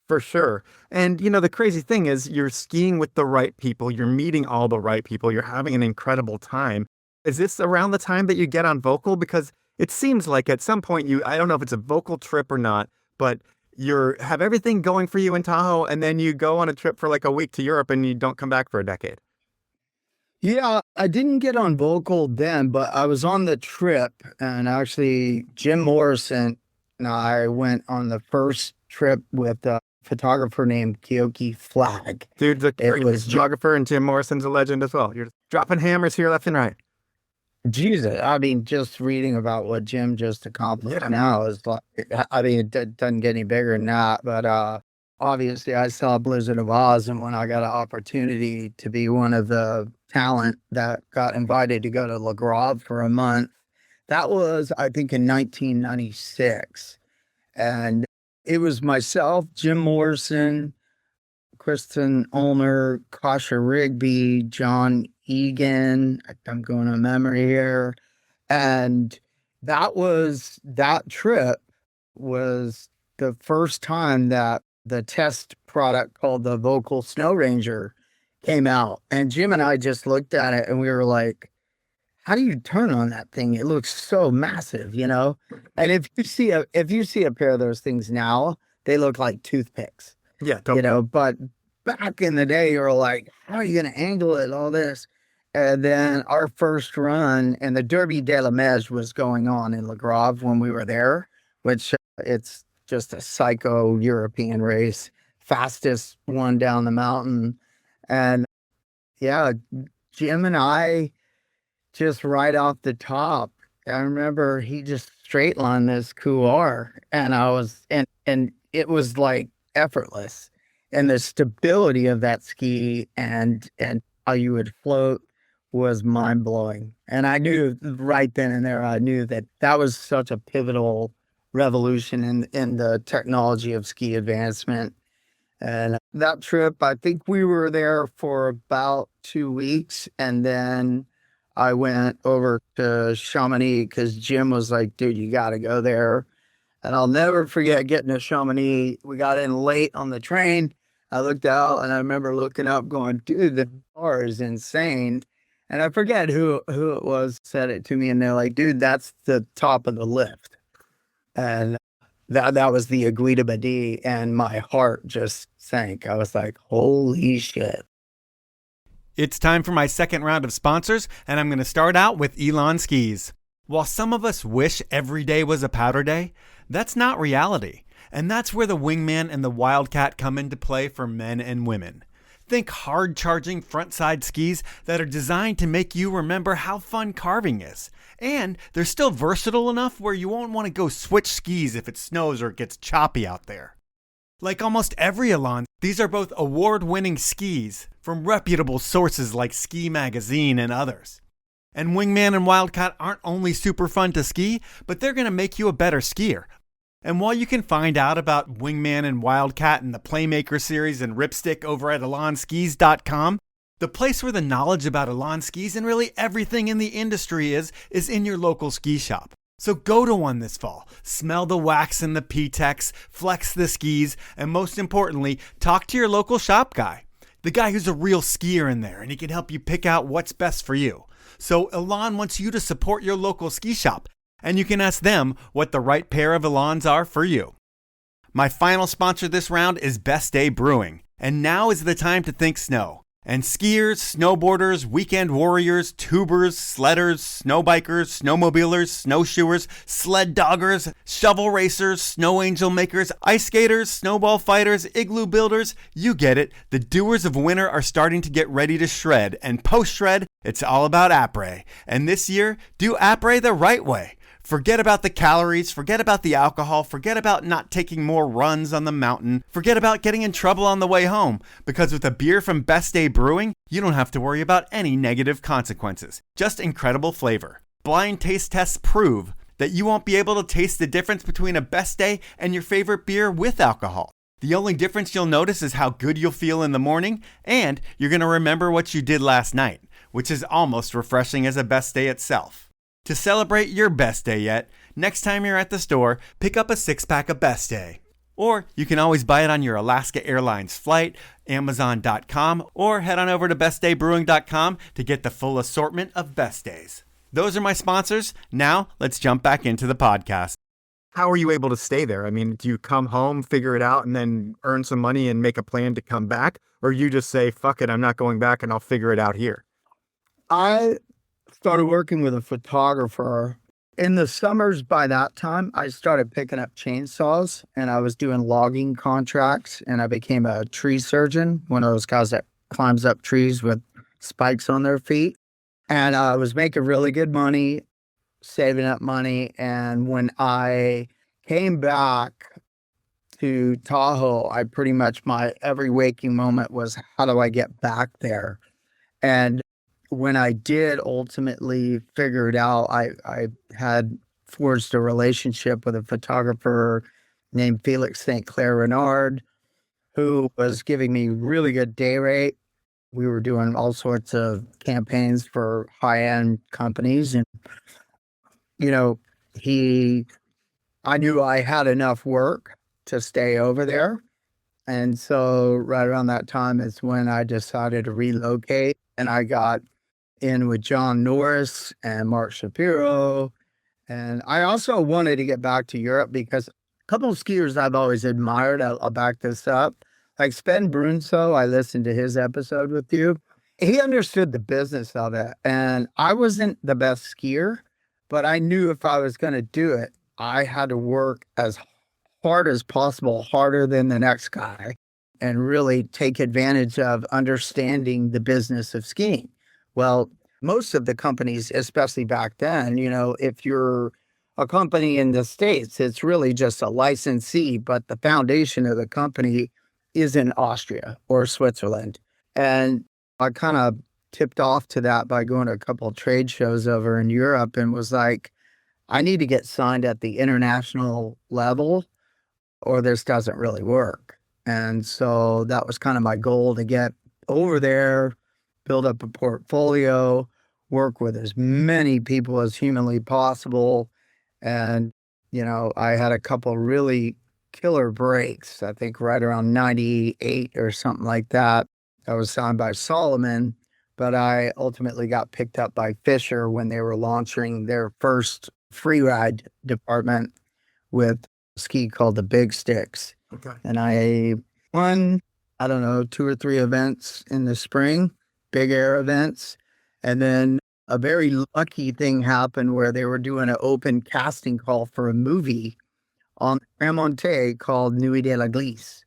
For sure. And, the crazy thing is you're skiing with the right people. You're meeting all the right people. You're having an incredible time. Is this around the time that you get on vocal? Because it seems like at some point I don't know if it's a vocal trip or not, but you have everything going for you in Tahoe, and then you go on a trip for like a week to Europe and you don't come back for a decade. Yeah, I didn't get on vocal then, but I was on the trip, and actually Jim Morrison and I went on the first trip with a photographer named Keoki Flag. Dude, the It was geographer, and Jim Morrison's a legend as well. You're dropping hammers here left and right. Jesus. I mean, just reading about what Jim just accomplished now is like, I mean, it doesn't get any bigger than that. But obviously, I saw Blizzard of Oz, and when I got an opportunity to be one of the talent that got invited to go to Le Grave for a month, that was, I think, in 1996. And it was myself, Jim Morrison, Kristen Ulmer, Kasha Rigby, John Egan. I'm going on memory here. And that trip was the first time that the test product called the Vocal Snow Ranger came out. And Jim and I just looked at it and we were like, how do you turn on that thing? It looks so massive, you know? And if you see a pair of those things now, they look like toothpicks. Yeah, totally. You know, but back in the day, you're like, how are you going to angle it, all this? And then our first run, and the Derby de la Meige was going on in Le Grave when we were there, which it's just a psycho European race, fastest one down the mountain. And yeah, Jim and I just right off the top, I remember he just straight lined this couloir, and and it was like effortless. And the stability of that ski and how you would float was mind blowing. And I knew right then and there, I knew that was such a pivotal revolution in the technology of ski advancement. And that trip, I think we were there for about 2 weeks. And then I went over to Chamonix because Jim was like, dude, you got to go there. And I'll never forget getting to Chamonix. We got in late on the train. I looked out and I remember looking up going, dude, the bar is insane. And I forget who it was said it to me. And they're like, dude, that's the top of the lift. And that was the Aiguille Badi. And my heart just sank. I was like, holy shit. It's time for my second round of sponsors, and I'm going to start out with Elan Skis. While some of us wish every day was a powder day, that's not reality. And that's where the Wingman and the Wildcat come into play for men and women. Think hard-charging front-side skis that are designed to make you remember how fun carving is. And they're still versatile enough where you won't want to go switch skis if it snows or it gets choppy out there. Like almost every Elan, these are both award-winning skis from reputable sources like Ski Magazine and others. And Wingman and Wildcat aren't only super fun to ski, but they're going to make you a better skier. And while you can find out about Wingman and Wildcat and the Playmaker series and Ripstick over at elanskis.com, the place where the knowledge about Elan Skis and really everything in the industry is in your local ski shop. So go to one this fall, smell the wax and the P-Tex, flex the skis, and most importantly, talk to your local shop guy. The guy who's a real skier in there, and he can help you pick out what's best for you. So Elan wants you to support your local ski shop, and you can ask them what the right pair of Elans are for you. My final sponsor this round is Best Day Brewing, and now is the time to think snow. And skiers, snowboarders, weekend warriors, tubers, sledders, snowbikers, snowmobilers, snowshoers, sled doggers, shovel racers, snow angel makers, ice skaters, snowball fighters, igloo builders, you get it. The doers of winter are starting to get ready to shred, and post-shred, it's all about après. And this year, do après the right way. Forget about the calories, forget about the alcohol, forget about not taking more runs on the mountain, forget about getting in trouble on the way home, because with a beer from Best Day Brewing, you don't have to worry about any negative consequences. Just incredible flavor. Blind taste tests prove that you won't be able to taste the difference between a Best Day and your favorite beer with alcohol. The only difference you'll notice is how good you'll feel in the morning, and you're going to remember what you did last night, which is almost refreshing as a Best Day itself. To celebrate your best day yet, next time you're at the store, pick up a 6-pack of Best Day. Or you can always buy it on your Alaska Airlines flight, Amazon.com, or head on over to bestdaybrewing.com to get the full assortment of Best Days. Those are my sponsors. Now, let's jump back into the podcast. How are you able to stay there? I mean, do you come home, figure it out, and then earn some money and make a plan to come back? Or you just say, fuck it, I'm not going back and I'll figure it out here? I started working with a photographer. In the summers by that time, I started picking up chainsaws and I was doing logging contracts, and I became a tree surgeon, one of those guys that climbs up trees with spikes on their feet. And I was making really good money, saving up money. And when I came back to Tahoe, I pretty much, my every waking moment was, how do I get back there? And when I did ultimately figure it out, I had forged a relationship with a photographer named Felix St. Clair Renard, who was giving me really good day rate. We were doing all sorts of campaigns for high-end companies. And, you know, I knew I had enough work to stay over there. And so right around that time is when I decided to relocate, and I got in with John Norris and Mark Shapiro. And I also wanted to get back to Europe because a couple of skiers I've always admired, I'll back this up. Like Sven Brunso, I listened to his episode with you. He understood the business of it. And I wasn't the best skier, but I knew if I was going to do it, I had to work as hard as possible, harder than the next guy, and really take advantage of understanding the business of skiing. Well, most of the companies, especially back then, you know, if you're a company in the States, it's really just a licensee, but the foundation of the company is in Austria or Switzerland. And I kind of tipped off to that by going to a couple of trade shows over in Europe and was like, I need to get signed at the international level or this doesn't really work. And so that was kind of my goal, to get over there, build up a portfolio, work with as many people as humanly possible. And, you know, I had a couple really killer breaks, I think right around 98 or something like that. I was signed by Solomon, but I ultimately got picked up by Fisher when they were launching their first free ride department with a ski called the Big Sticks. Okay. And I won, I don't know, 2 or 3 events in the spring, big air events. And then a very lucky thing happened where they were doing an open casting call for a movie on Remonte called Nuit de la Glisse,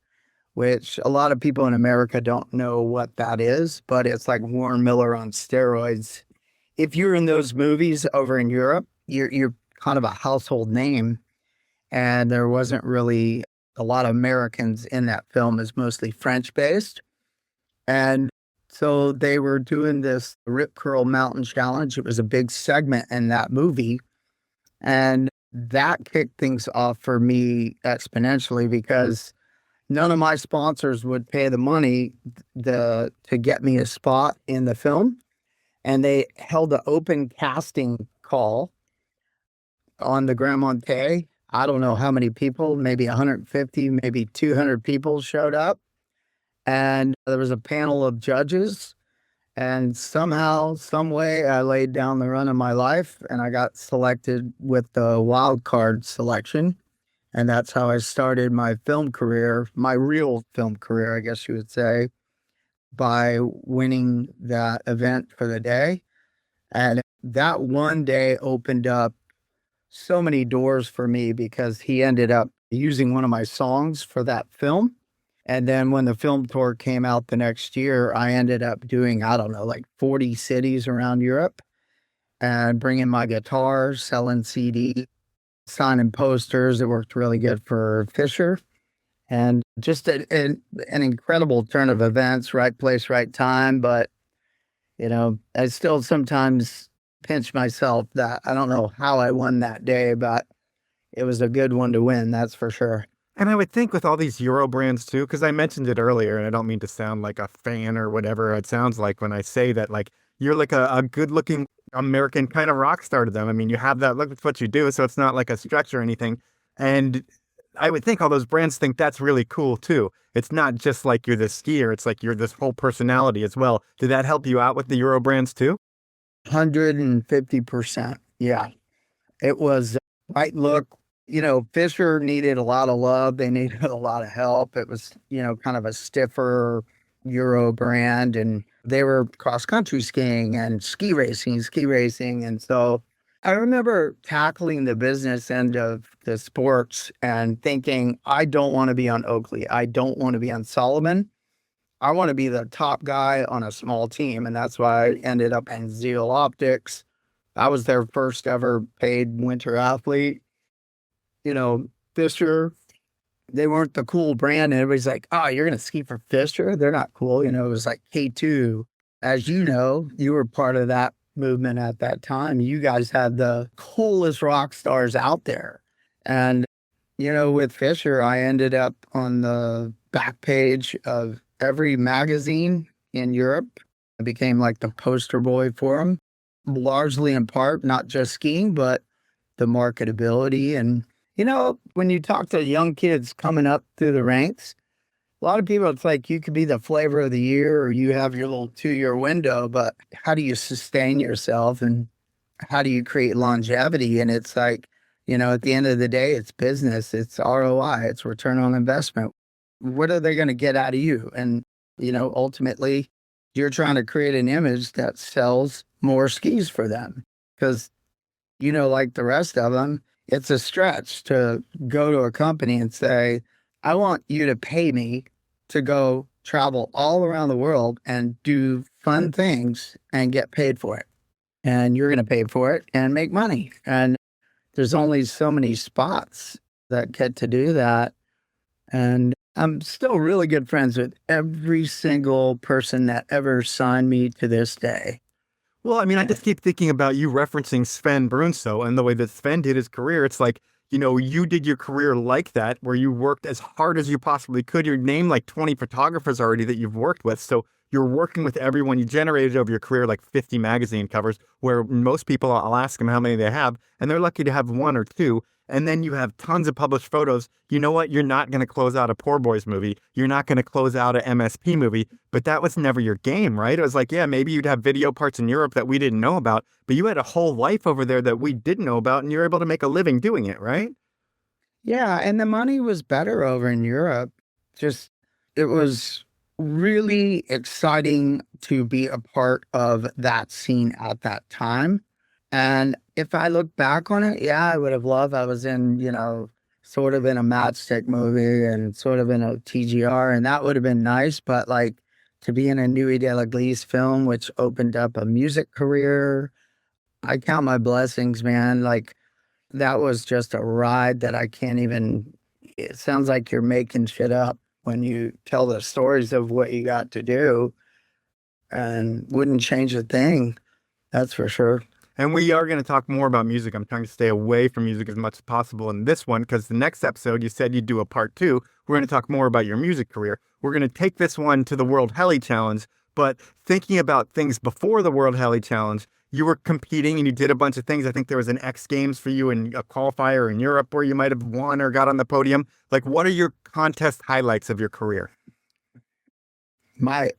which a lot of people in America don't know what that is, but it's like Warren Miller on steroids. If you're in those movies over in Europe, you're kind of a household name. And there wasn't really a lot of Americans in that film. It's mostly French-based. And so they were doing this Rip Curl Mountain Challenge. It was a big segment in that movie. And that kicked things off for me exponentially because none of my sponsors would pay the money to get me a spot in the film. And they held an open casting call on the Grand Monte. I don't know how many people, maybe 150, maybe 200 people showed up. And there was a panel of judges. And somehow, some way, I laid down the run of my life and I got selected with the wild card selection. And that's how I started my film career, my real film career, I guess you would say, by winning that event for the day. And that one day opened up so many doors for me because he ended up using one of my songs for that film. And then when the film tour came out the next year, I ended up doing, I don't know, like 40 cities around Europe and bringing my guitar, selling CD, signing posters. It worked really good for Fisher. And just an incredible turn of events, right place, right time. But, you know, I still sometimes pinch myself that I don't know how I won that day, but it was a good one to win, that's for sure. And I would think with all these Euro brands too, because I mentioned it earlier, and I don't mean to sound like a fan or whatever it sounds like when I say that, like, you're like a good-looking American kind of rock star to them. I mean, you have that look, it's what you do, so it's not like a stretch or anything. And I would think all those brands think that's really cool too. It's not just like you're this skier, it's like you're this whole personality as well. Did that help you out with the Euro brands too? 150%. Yeah. It was right look. Fisher needed a lot of love. They needed a lot of help. It was, kind of a stiffer Euro brand, and they were cross country skiing and ski racing. And so I remember tackling the business end of the sports and thinking, I don't want to be on Oakley. I don't want to be on Solomon. I want to be the top guy on a small team. And that's why I ended up in Zeal Optics. I was their first ever paid winter athlete. Fisher, they weren't the cool brand. And everybody's like, oh, you're going to ski for Fisher? They're not cool. It was like K2. As you know, you were part of that movement at that time. You guys had the coolest rock stars out there. And, with Fisher, I ended up on the back page of every magazine in Europe. I became like the poster boy for them, largely in part, not just skiing, but the marketability. And, when you talk to young kids coming up through the ranks, a lot of people, it's like you could be the flavor of the year or you have your little 2-year window, but how do you sustain yourself and how do you create longevity? And it's like, at the end of the day, it's business, it's ROI, it's return on investment. What are they going to get out of you? And, ultimately, you're trying to create an image that sells more skis for them because, like the rest of them, it's a stretch to go to a company and say, I want you to pay me to go travel all around the world and do fun things and get paid for it. And you're going to pay for it and make money. And there's only so many spots that get to do that. And I'm still really good friends with every single person that ever signed me to this day. Well, I mean, I just keep thinking about you referencing Sven Brunso and the way that Sven did his career. It's like, you did your career like that, where you worked as hard as you possibly could. You named like 20 photographers already that you've worked with. So you're working with everyone. You generated over your career like 50 magazine covers, where most people, I'll ask them how many they have, and they're lucky to have 1 or 2. And then you have tons of published photos. You know what? You're not going to close out a Poor Boys movie. You're not going to close out an MSP movie. But that was never your game, right? It was like, yeah, maybe you'd have video parts in Europe that we didn't know about, but you had a whole life over there that we didn't know about, and you're able to make a living doing it, right? Yeah, and the money was better over in Europe. It was really exciting to be a part of that scene at that time. And if I look back on it, yeah, I would have loved, I was in, sort of in a Matchstick movie and sort of in a TGR, and that would have been nice. But like to be in a Nuit de l'Église film, which opened up a music career, I count my blessings, man. Like that was just a ride that I can't even, it sounds like you're making shit up when you tell the stories of what you got to do, and wouldn't change a thing. That's for sure. And we are going to talk more about music. I'm trying to stay away from music as much as possible in this one, because the next episode, you said you'd do a part 2. We're going to talk more about your music career. We're going to take this one to the World Heli Challenge. But thinking about things before the World Heli Challenge, you were competing and you did a bunch of things. I think there was an X Games for you and a qualifier in Europe where you might have won or got on the podium. Like, what are your contest highlights of your career? My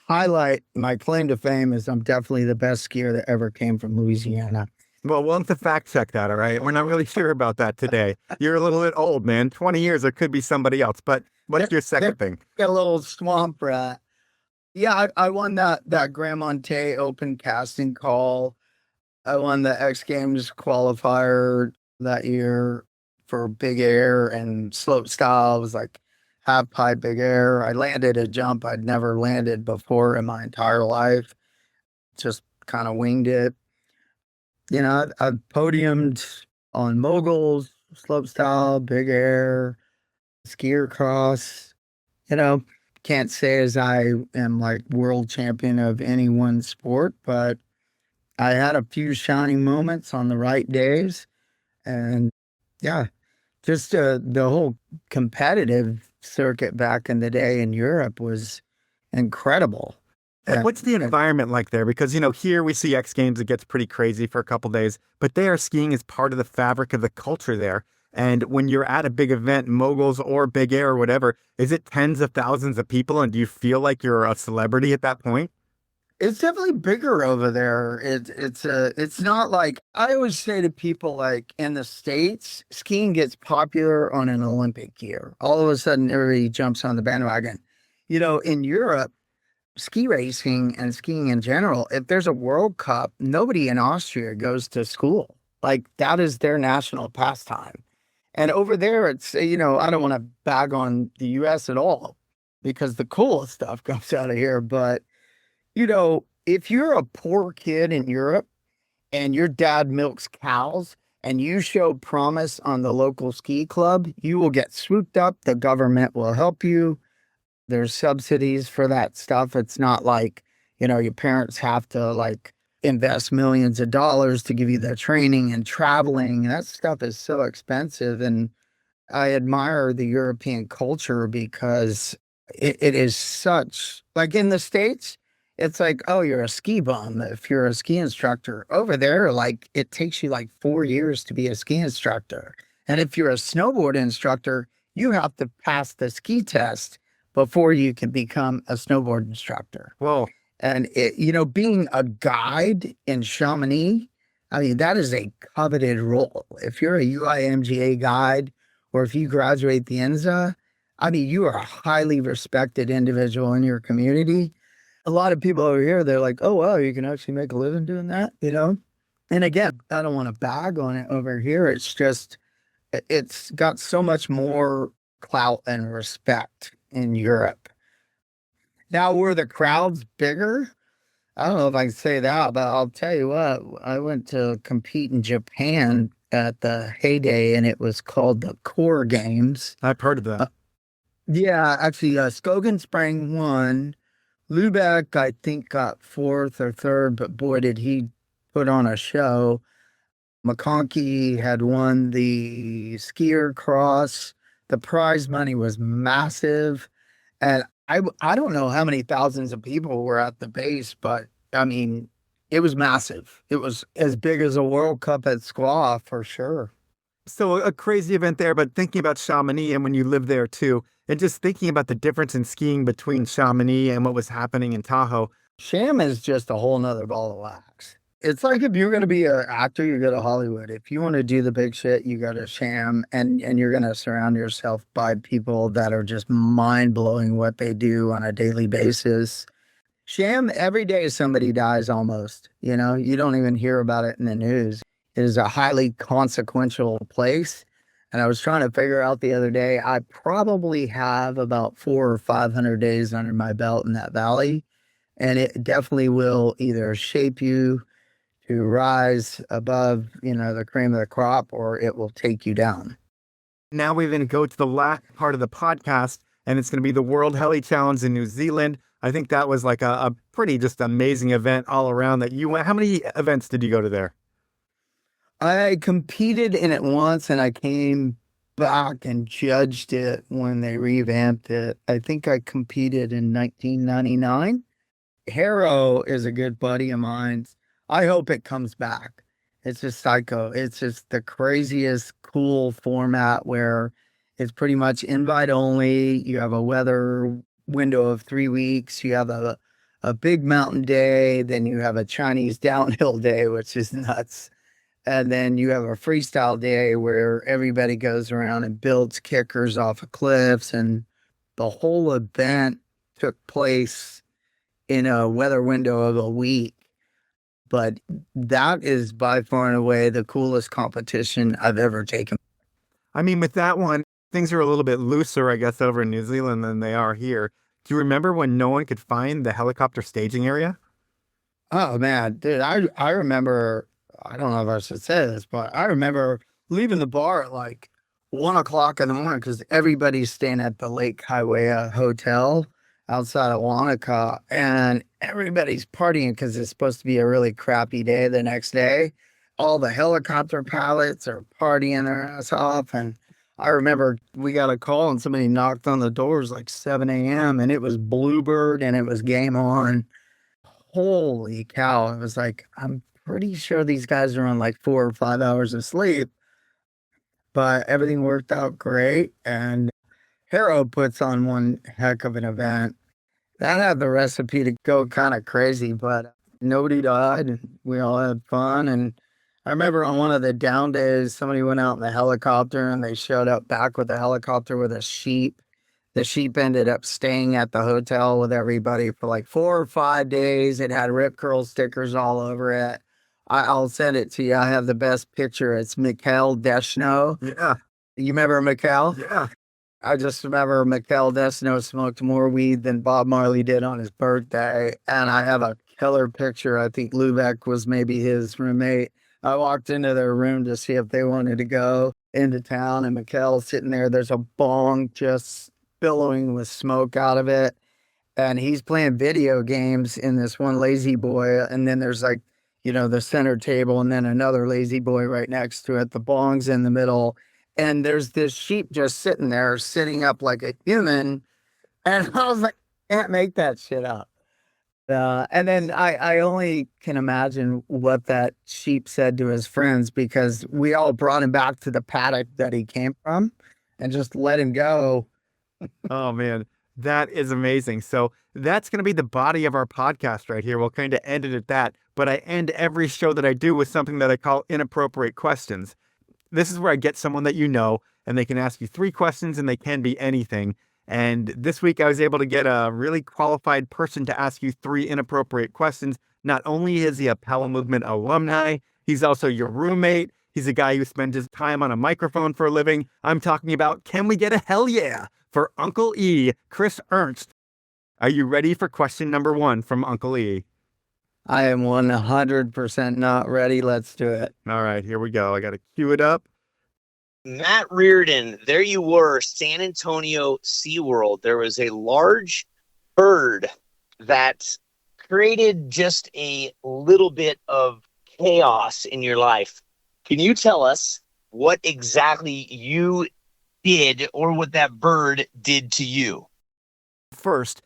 highlight, my claim to fame is I'm definitely the best skier that ever came from Louisiana. Well, we'll have to fact check that, all right? We're not really sure about that today. You're a little bit old, man. 20 years, it could be somebody else. But what's your second thing? Got a little swamp rat. Yeah, I won that Grand Monte Open casting call. I won the X Games qualifier that year for big air and slope style. It was like half pipe big air. I landed a jump I'd never landed before in my entire life. Just kind of winged it. I podiumed on moguls, slope style, big air, skier cross. Can't say as I am like world champion of any one sport, but I had a few shining moments on the right days. And yeah, just the whole competitive circuit back in the day in Europe was incredible. What's the environment like there? Because, here we see X Games, it gets pretty crazy for a couple days, but there skiing is part of the fabric of the culture there. And when you're at a big event, moguls or big air or whatever, is it tens of thousands of people? And do you feel like you're a celebrity at that point? It's definitely bigger over there. It's not like I always say to people like in the States, skiing gets popular on an Olympic year. All of a sudden everybody jumps on the bandwagon. In Europe, ski racing and skiing in general, if there's a World Cup, nobody in Austria goes to school. Like that is their national pastime. And over there, I don't want to bag on the US at all because the coolest stuff comes out of here. But, if you're a poor kid in Europe and your dad milks cows and you show promise on the local ski club, you will get swooped up. The government will help you. There's subsidies for that stuff. It's not like, your parents have to like invest millions of dollars to give you the training and traveling. That stuff is so expensive. And I admire the European culture because it is such, like in the States, it's like, oh, you're a ski bum if you're a ski instructor. Over there, like it takes you like 4 years to be a ski instructor. And if you're a snowboard instructor, you have to pass the ski test before you can become a snowboard instructor. Whoa. And being a guide in Chamonix, I mean, that is a coveted role. If you're a UIMGA guide or if you graduate the INSA, I mean, you are a highly respected individual in your community. A lot of people over here, they're like, oh, wow, you can actually make a living doing that, And again, I don't want to bag on it over here. It's just, it's got so much more clout and respect in Europe. Now, were the crowds bigger? I don't know if I can say that, but I'll tell you what, I went to compete in Japan at the heyday, and it was called the Core Games. I've heard of that. Yeah, actually, Skogan Sprang won. Lubeck, I think, got fourth or third, but boy, did he put on a show. McConkey had won the skier cross. The prize money was massive. And I don't know how many thousands of people were at the base, but I mean, it was massive. It was as big as a World Cup at Squaw for sure. So a crazy event there, but thinking about Chamonix and when you lived there too, and just thinking about the difference in skiing between Chamonix and what was happening in Tahoe. Sham is just a whole nother ball of wax. It's like if you're going to be an actor, you go to Hollywood. If you want to do the big shit, you go to Sham, and you're going to surround yourself by people that are just mind-blowing what they do on a daily basis. Sham, every day somebody dies almost. You don't even hear about it in the news. It is a highly consequential place. And I was trying to figure out the other day, I probably have about 400 or 500 days under my belt in that valley. And it definitely will either shape you to rise above, the cream of the crop, or it will take you down. Now we're going to go to the last part of the podcast, and it's going to be the World Heli Challenge in New Zealand. I think that was like a pretty just amazing event all around that you went. How many events did you go to there? I competed in it once, and I came back and judged it when they revamped it. I think I competed in 1999. Harrow is a good buddy of mine. I hope it comes back. It's just psycho. It's just the craziest cool format where it's pretty much invite only. You have a weather window of 3 weeks. You have a big mountain day. Then you have a Chinese downhill day, which is nuts. And then you have a freestyle day where everybody goes around and builds kickers off of cliffs. And the whole event took place in a weather window of a week. But that is by far and away the coolest competition I've ever taken. I mean, with that one, things are a little bit looser, I guess, over in New Zealand than they are here. Do you remember when no one could find the helicopter staging area? Oh, man, dude, I remember, I don't know if I should say this, but I remember leaving the bar at like 1 o'clock in the morning because everybody's staying at the Lake Hiawatha Hotel outside of Wanaka, and everybody's partying because it's supposed to be a really crappy day the next day. All the helicopter pilots are partying their ass off, and I remember we got a call and somebody knocked on the doors like 7 a.m. and it was Bluebird and it was game on. Holy cow. It was like, I'm pretty sure these guys are on like 4 or 5 hours of sleep, but everything worked out great. And Harrow puts on one heck of an event. That had the recipe to go kind of crazy, but nobody died and we all had fun. And I remember on one of the down days, somebody went out in the helicopter and they showed up back with a helicopter with a sheep. The sheep ended up staying at the hotel with everybody for like 4 or 5 days. It had Rip Curl stickers all over it. I'll send it to you. I have the best picture. It's Mikhail Deshno. Yeah. You remember Mikhail? Yeah. I just remember Mikhail Deshno smoked more weed than Bob Marley did on his birthday. And I have a killer picture. I think Lubeck was maybe his roommate. I walked into their room to see if they wanted to go into town, and Mikhail's sitting there. There's a bong just billowing with smoke out of it. And he's playing video games in this one lazy boy. And then there's like, the center table and then another lazy boy right next to it. The bong's in the middle. And there's this sheep just sitting there, sitting up like a human. And I was like, can't make that shit up. And then I only can imagine what that sheep said to his friends, because we all brought him back to the paddock that he came from and just let him go. Oh, man. That is amazing. So that's going to be the body of our podcast right here. We'll kind of end it at that. But I end every show that I do with something that I call Inappropriate Questions. This is where I get someone that you know, and they can ask you 3 questions, and they can be anything. And this week I was able to get a really qualified person to ask you 3 inappropriate questions. Not only is he a Powell Movement alumni, he's also your roommate. He's a guy who spends his time on a microphone for a living. I'm talking about, can we get a hell yeah for Uncle E, Chris Ernst? Are you ready for question number 1 from Uncle E? I am 100% not ready. Let's do it. All right, here we go. I got to cue it up. Matt Reardon, there you were, San Antonio SeaWorld. There was a large bird that created just a little bit of chaos in your life. Can you tell us what exactly you did or what that bird did to you? First,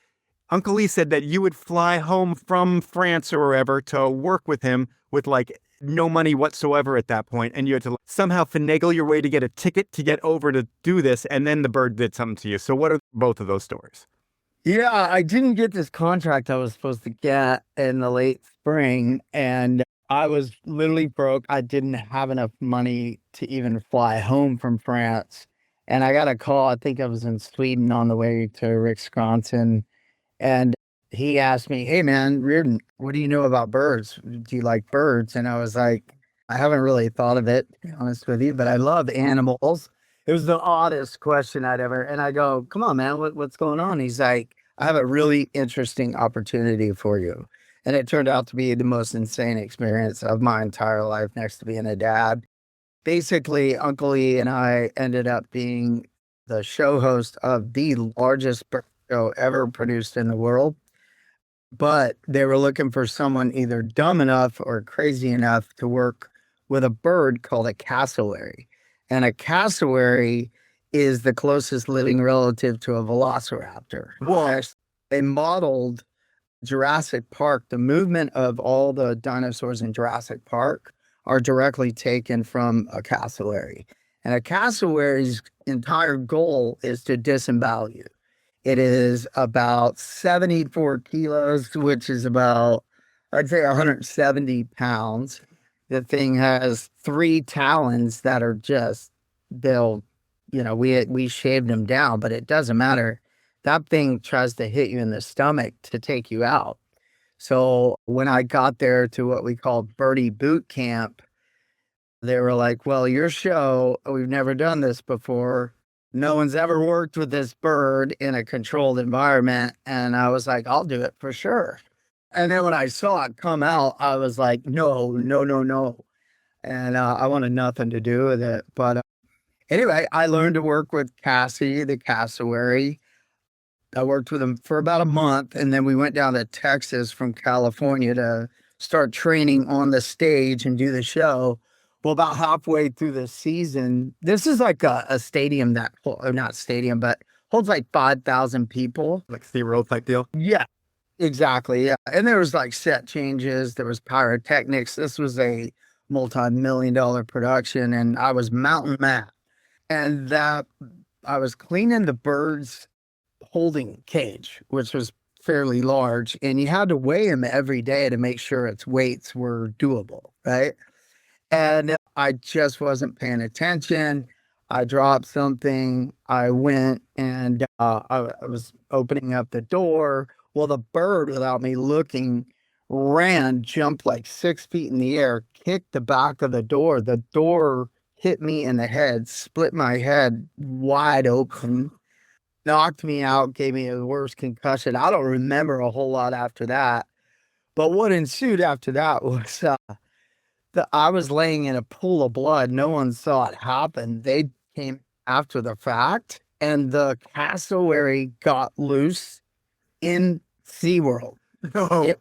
Uncle Lee said that you would fly home from France or wherever to work with him with like no money whatsoever at that point, and you had to somehow finagle your way to get a ticket to get over to do this, and then the bird did something to you. So what are both of those stories? Yeah, I didn't get this contract I was supposed to get in the late spring, and I was literally broke. I didn't have enough money to even fly home from France. And I got a call. I think I was in Sweden on the way to Wisconsin. And he asked me, hey, man, Reardon, what do you know about birds? Do you like birds? And I was like, I haven't really thought of it, to be honest with you, but I love animals. It was the oddest question I'd ever. And I go, come on, man, what's going on? He's like, I have a really interesting opportunity for you. And it turned out to be the most insane experience of my entire life next to being a dad. Basically, Uncle E and I ended up being the show host of the largest bird show ever produced in the world. But they were looking for someone either dumb enough or crazy enough to work with a bird called a cassowary. And a cassowary is the closest living relative to a velociraptor. Whoa. They modeled Jurassic Park. The movement of all the dinosaurs in Jurassic Park are directly taken from a cassowary. And a cassowary's entire goal is to disembowel you. It is about 74 kilos, which is about, I'd say 170 pounds. The thing has 3 talons that are just, we shaved them down, but it doesn't matter. That thing tries to hit you in the stomach to take you out. So when I got there to what we called birdie boot camp, they were like, well, your show, we've never done this before. No one's ever worked with this bird in a controlled environment. And I was like, I'll do it for sure. And then when I saw it come out, I was like, no. And I wanted nothing to do with it. But anyway, I learned to work with Cassie, the cassowary. I worked with him for about a month, and then we went down to Texas from California to start training on the stage and do the show. Well, about halfway through the season, this is like a stadium that, or not stadium, but holds like 5,000 people. Like SeaWorld type deal? Yeah, exactly. Yeah. And there was like set changes. There was pyrotechnics. This was a multi-million-dollar production, and I was Mountain Matt. And I was cleaning the birds holding cage, which was fairly large, and you had to weigh him every day to make sure its weights were doable, right? And I just wasn't paying attention. I dropped something. I went and I was opening up the door. Well, the bird, without me looking, ran, jumped like 6 feet in the air, kicked the back of the door. The door hit me in the head, split my head wide open, knocked me out, gave me a worse concussion. I don't remember a whole lot after that. But what ensued after that was I was laying in a pool of blood. No one saw it happen. They came after the fact, and the cassowary got loose in SeaWorld. No. It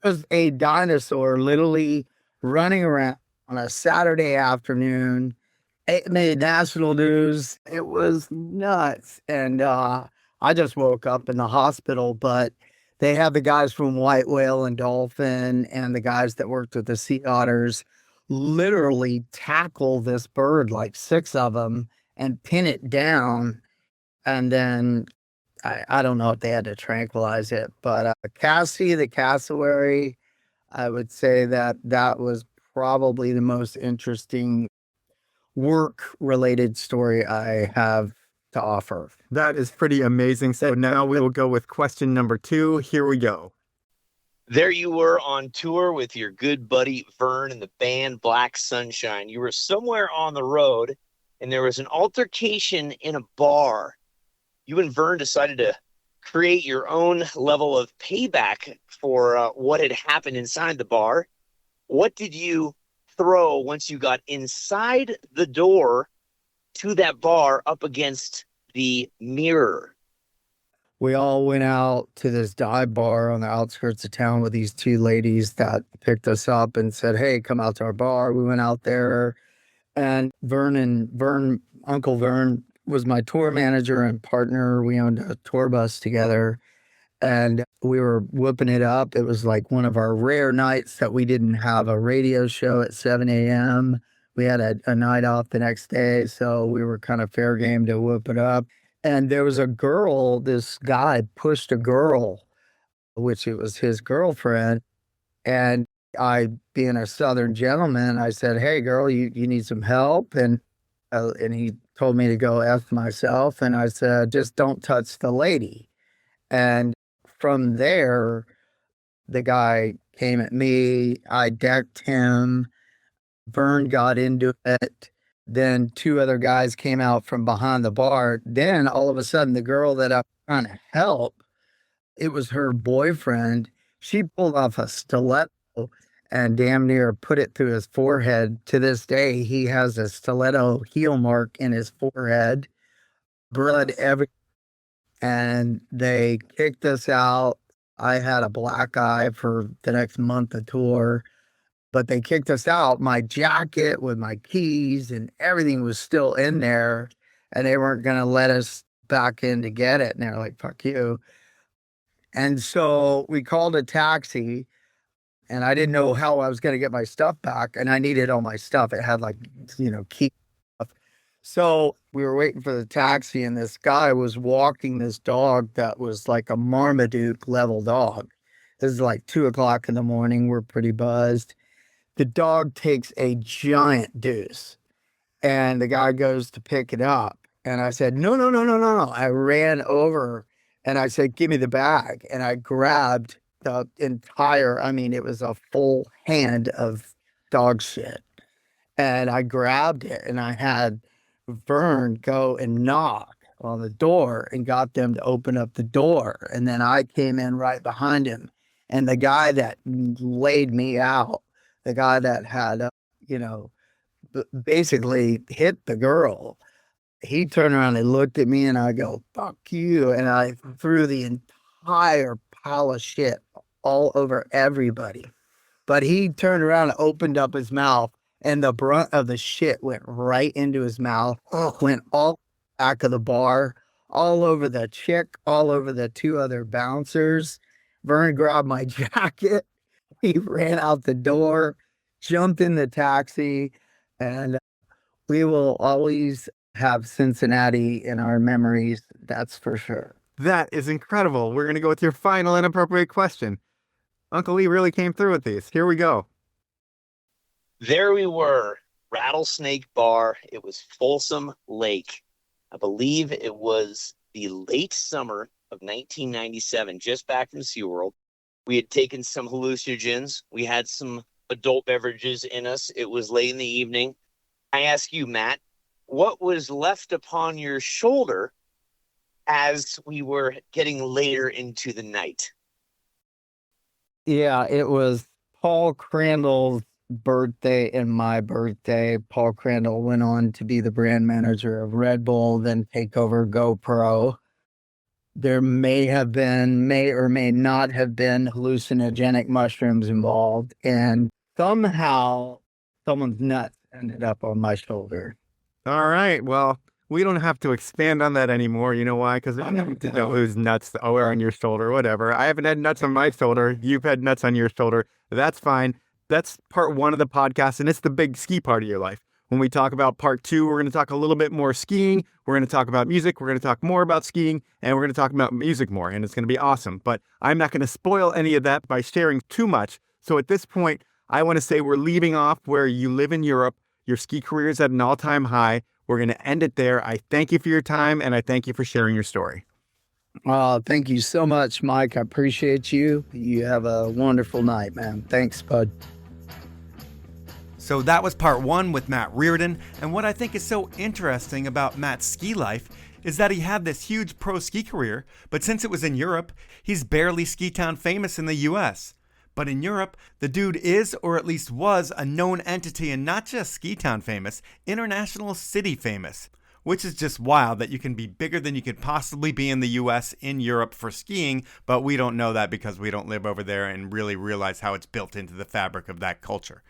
was a dinosaur literally running around on a Saturday afternoon. It made national news. It was nuts. And I just woke up in the hospital, but they had the guys from White Whale and Dolphin and the guys that worked with the sea otters literally tackle this bird, like 6 of them, and pin it down. And then I don't know if they had to tranquilize it, but Cassie, the cassowary, I would say that was probably the most interesting work-related story I have to offer. That is pretty amazing. So now we'll go with question number 2. Here we go. There you were on tour with your good buddy Vern and the band Black Sunshine. You were somewhere on the road, and there was an altercation in a bar. You and Vern decided to create your own level of payback for what had happened inside the bar. What did you throw once you got inside the door to that bar up against the mirror? We all went out to this dive bar on the outskirts of town with these 2 ladies that picked us up and said, hey, come out to our bar. We went out there, and Uncle Vern was my tour manager and partner. We owned a tour bus together, and we were whooping it up. It was like one of our rare nights that we didn't have a radio show at 7 a.m. We had a night off the next day, so we were kind of fair game to whoop it up. And there was a girl, this guy pushed a girl, which it was his girlfriend. And I, being a Southern gentleman, I said, hey, girl, you need some help? And he told me to go F myself. And I said, just don't touch the lady. And from there, the guy came at me. I decked him. Vern got into it. Then 2 other guys came out from behind the bar. Then all of a sudden, the girl that I was trying to help, it was her boyfriend. She pulled off a stiletto and damn near put it through his forehead. To this day, he has a stiletto heel mark in his forehead, blood everywhere. And they kicked us out. I had a black eye for the next month of tour. But they kicked us out. My jacket with my keys and everything was still in there, and they weren't going to let us back in to get it. And they're like, fuck you. And so we called a taxi, and I didn't know how I was going to get my stuff back. And I needed all my stuff. It had like, key stuff. So we were waiting for the taxi, and this guy was walking this dog that was like a Marmaduke level dog. This is like 2:00 in the morning. We're pretty buzzed. The dog takes a giant deuce, and the guy goes to pick it up. And I said, no. I ran over and I said, give me the bag. And I grabbed the entire, it was a full hand of dog shit. And I grabbed it, and I had Vern go and knock on the door and got them to open up the door. And then I came in right behind him. And the guy that laid me out, the guy that had, basically hit the girl, he turned around and looked at me, and I go, fuck you. And I threw the entire pile of shit all over everybody. But he turned around and opened up his mouth, and the brunt of the shit went right into his mouth, went all back of the bar, all over the chick, all over the 2 other bouncers. Vern grabbed my jacket. He ran out the door, jumped in the taxi, and we will always have Cincinnati in our memories, that's for sure. That is incredible. We're going to go with your final inappropriate question. Uncle Lee really came through with these. Here we go. There we were, Rattlesnake Bar. It was Folsom Lake. I believe it was the late summer of 1997, just back from SeaWorld. We had taken some hallucinogens. We had some adult beverages in us. It was late in the evening. I ask you, Matt, what was left upon your shoulder as we were getting later into the night? Yeah, it was Paul Crandall's birthday and my birthday. Paul Crandall went on to be the brand manager of Red Bull, then take over GoPro. There may or may not have been hallucinogenic mushrooms involved, and somehow someone's nuts ended up on my shoulder. All right. Well, we don't have to expand on that anymore. You know why? Because I don't know whose nuts are on your shoulder, whatever. I haven't had nuts on my shoulder. You've had nuts on your shoulder. That's fine. That's part one of the podcast, and it's the big ski part of your life. When we talk about part two, we're going to talk a little bit more skiing. We're going to talk about music. We're going to talk more about skiing, and we're going to talk about music more, and it's going to be awesome. But I'm not going to spoil any of that by sharing too much. So at this point, I want to say we're leaving off where you live in Europe. Your ski career is at an all-time high. We're going to end it there. I thank you for your time, and I thank you for sharing your story. Thank you so much, Mike. I appreciate you. You have a wonderful night, man. Thanks, bud. So that was part one with Matt Reardon, and what I think is so interesting about Matt's ski life is that he had this huge pro ski career, but since it was in Europe, he's barely ski town famous in the US. But in Europe, the dude is, or at least was, a known entity and not just ski town famous, international city famous. Which is just wild that you can be bigger than you could possibly be in the US in Europe for skiing, but we don't know that because we don't live over there and really realize how it's built into the fabric of that culture.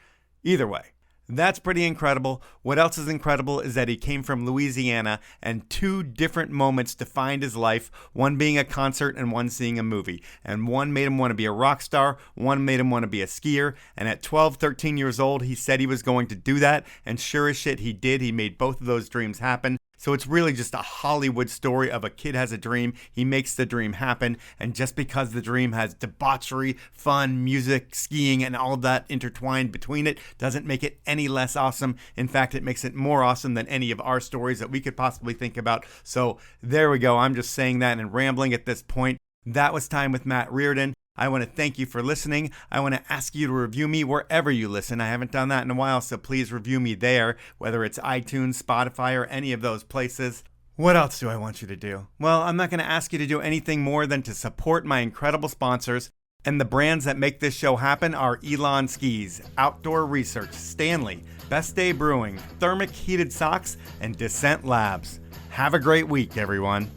Either way, that's pretty incredible. What else is incredible is that he came from Louisiana and 2 different moments defined his life, one being a concert and one seeing a movie. And one made him want to be a rock star, one made him want to be a skier. And at 12, 13 years old, he said he was going to do that. And sure as shit, he did. He made both of those dreams happen. So it's really just a Hollywood story of a kid has a dream, he makes the dream happen, and just because the dream has debauchery, fun, music, skiing, and all of that intertwined between it doesn't make it any less awesome. In fact, it makes it more awesome than any of our stories that we could possibly think about. So there we go. I'm just saying that and rambling at this point. That was Time with Matt Reardon. I want to thank you for listening. I want to ask you to review me wherever you listen. I haven't done that in a while, so please review me there, whether it's iTunes, Spotify, or any of those places. What else do I want you to do? Well, I'm not going to ask you to do anything more than to support my incredible sponsors. And the brands that make this show happen are Elan Skis, Outdoor Research, Stanley, Best Day Brewing, Therm-ic Heated Socks, and Descent Labs. Have a great week, everyone.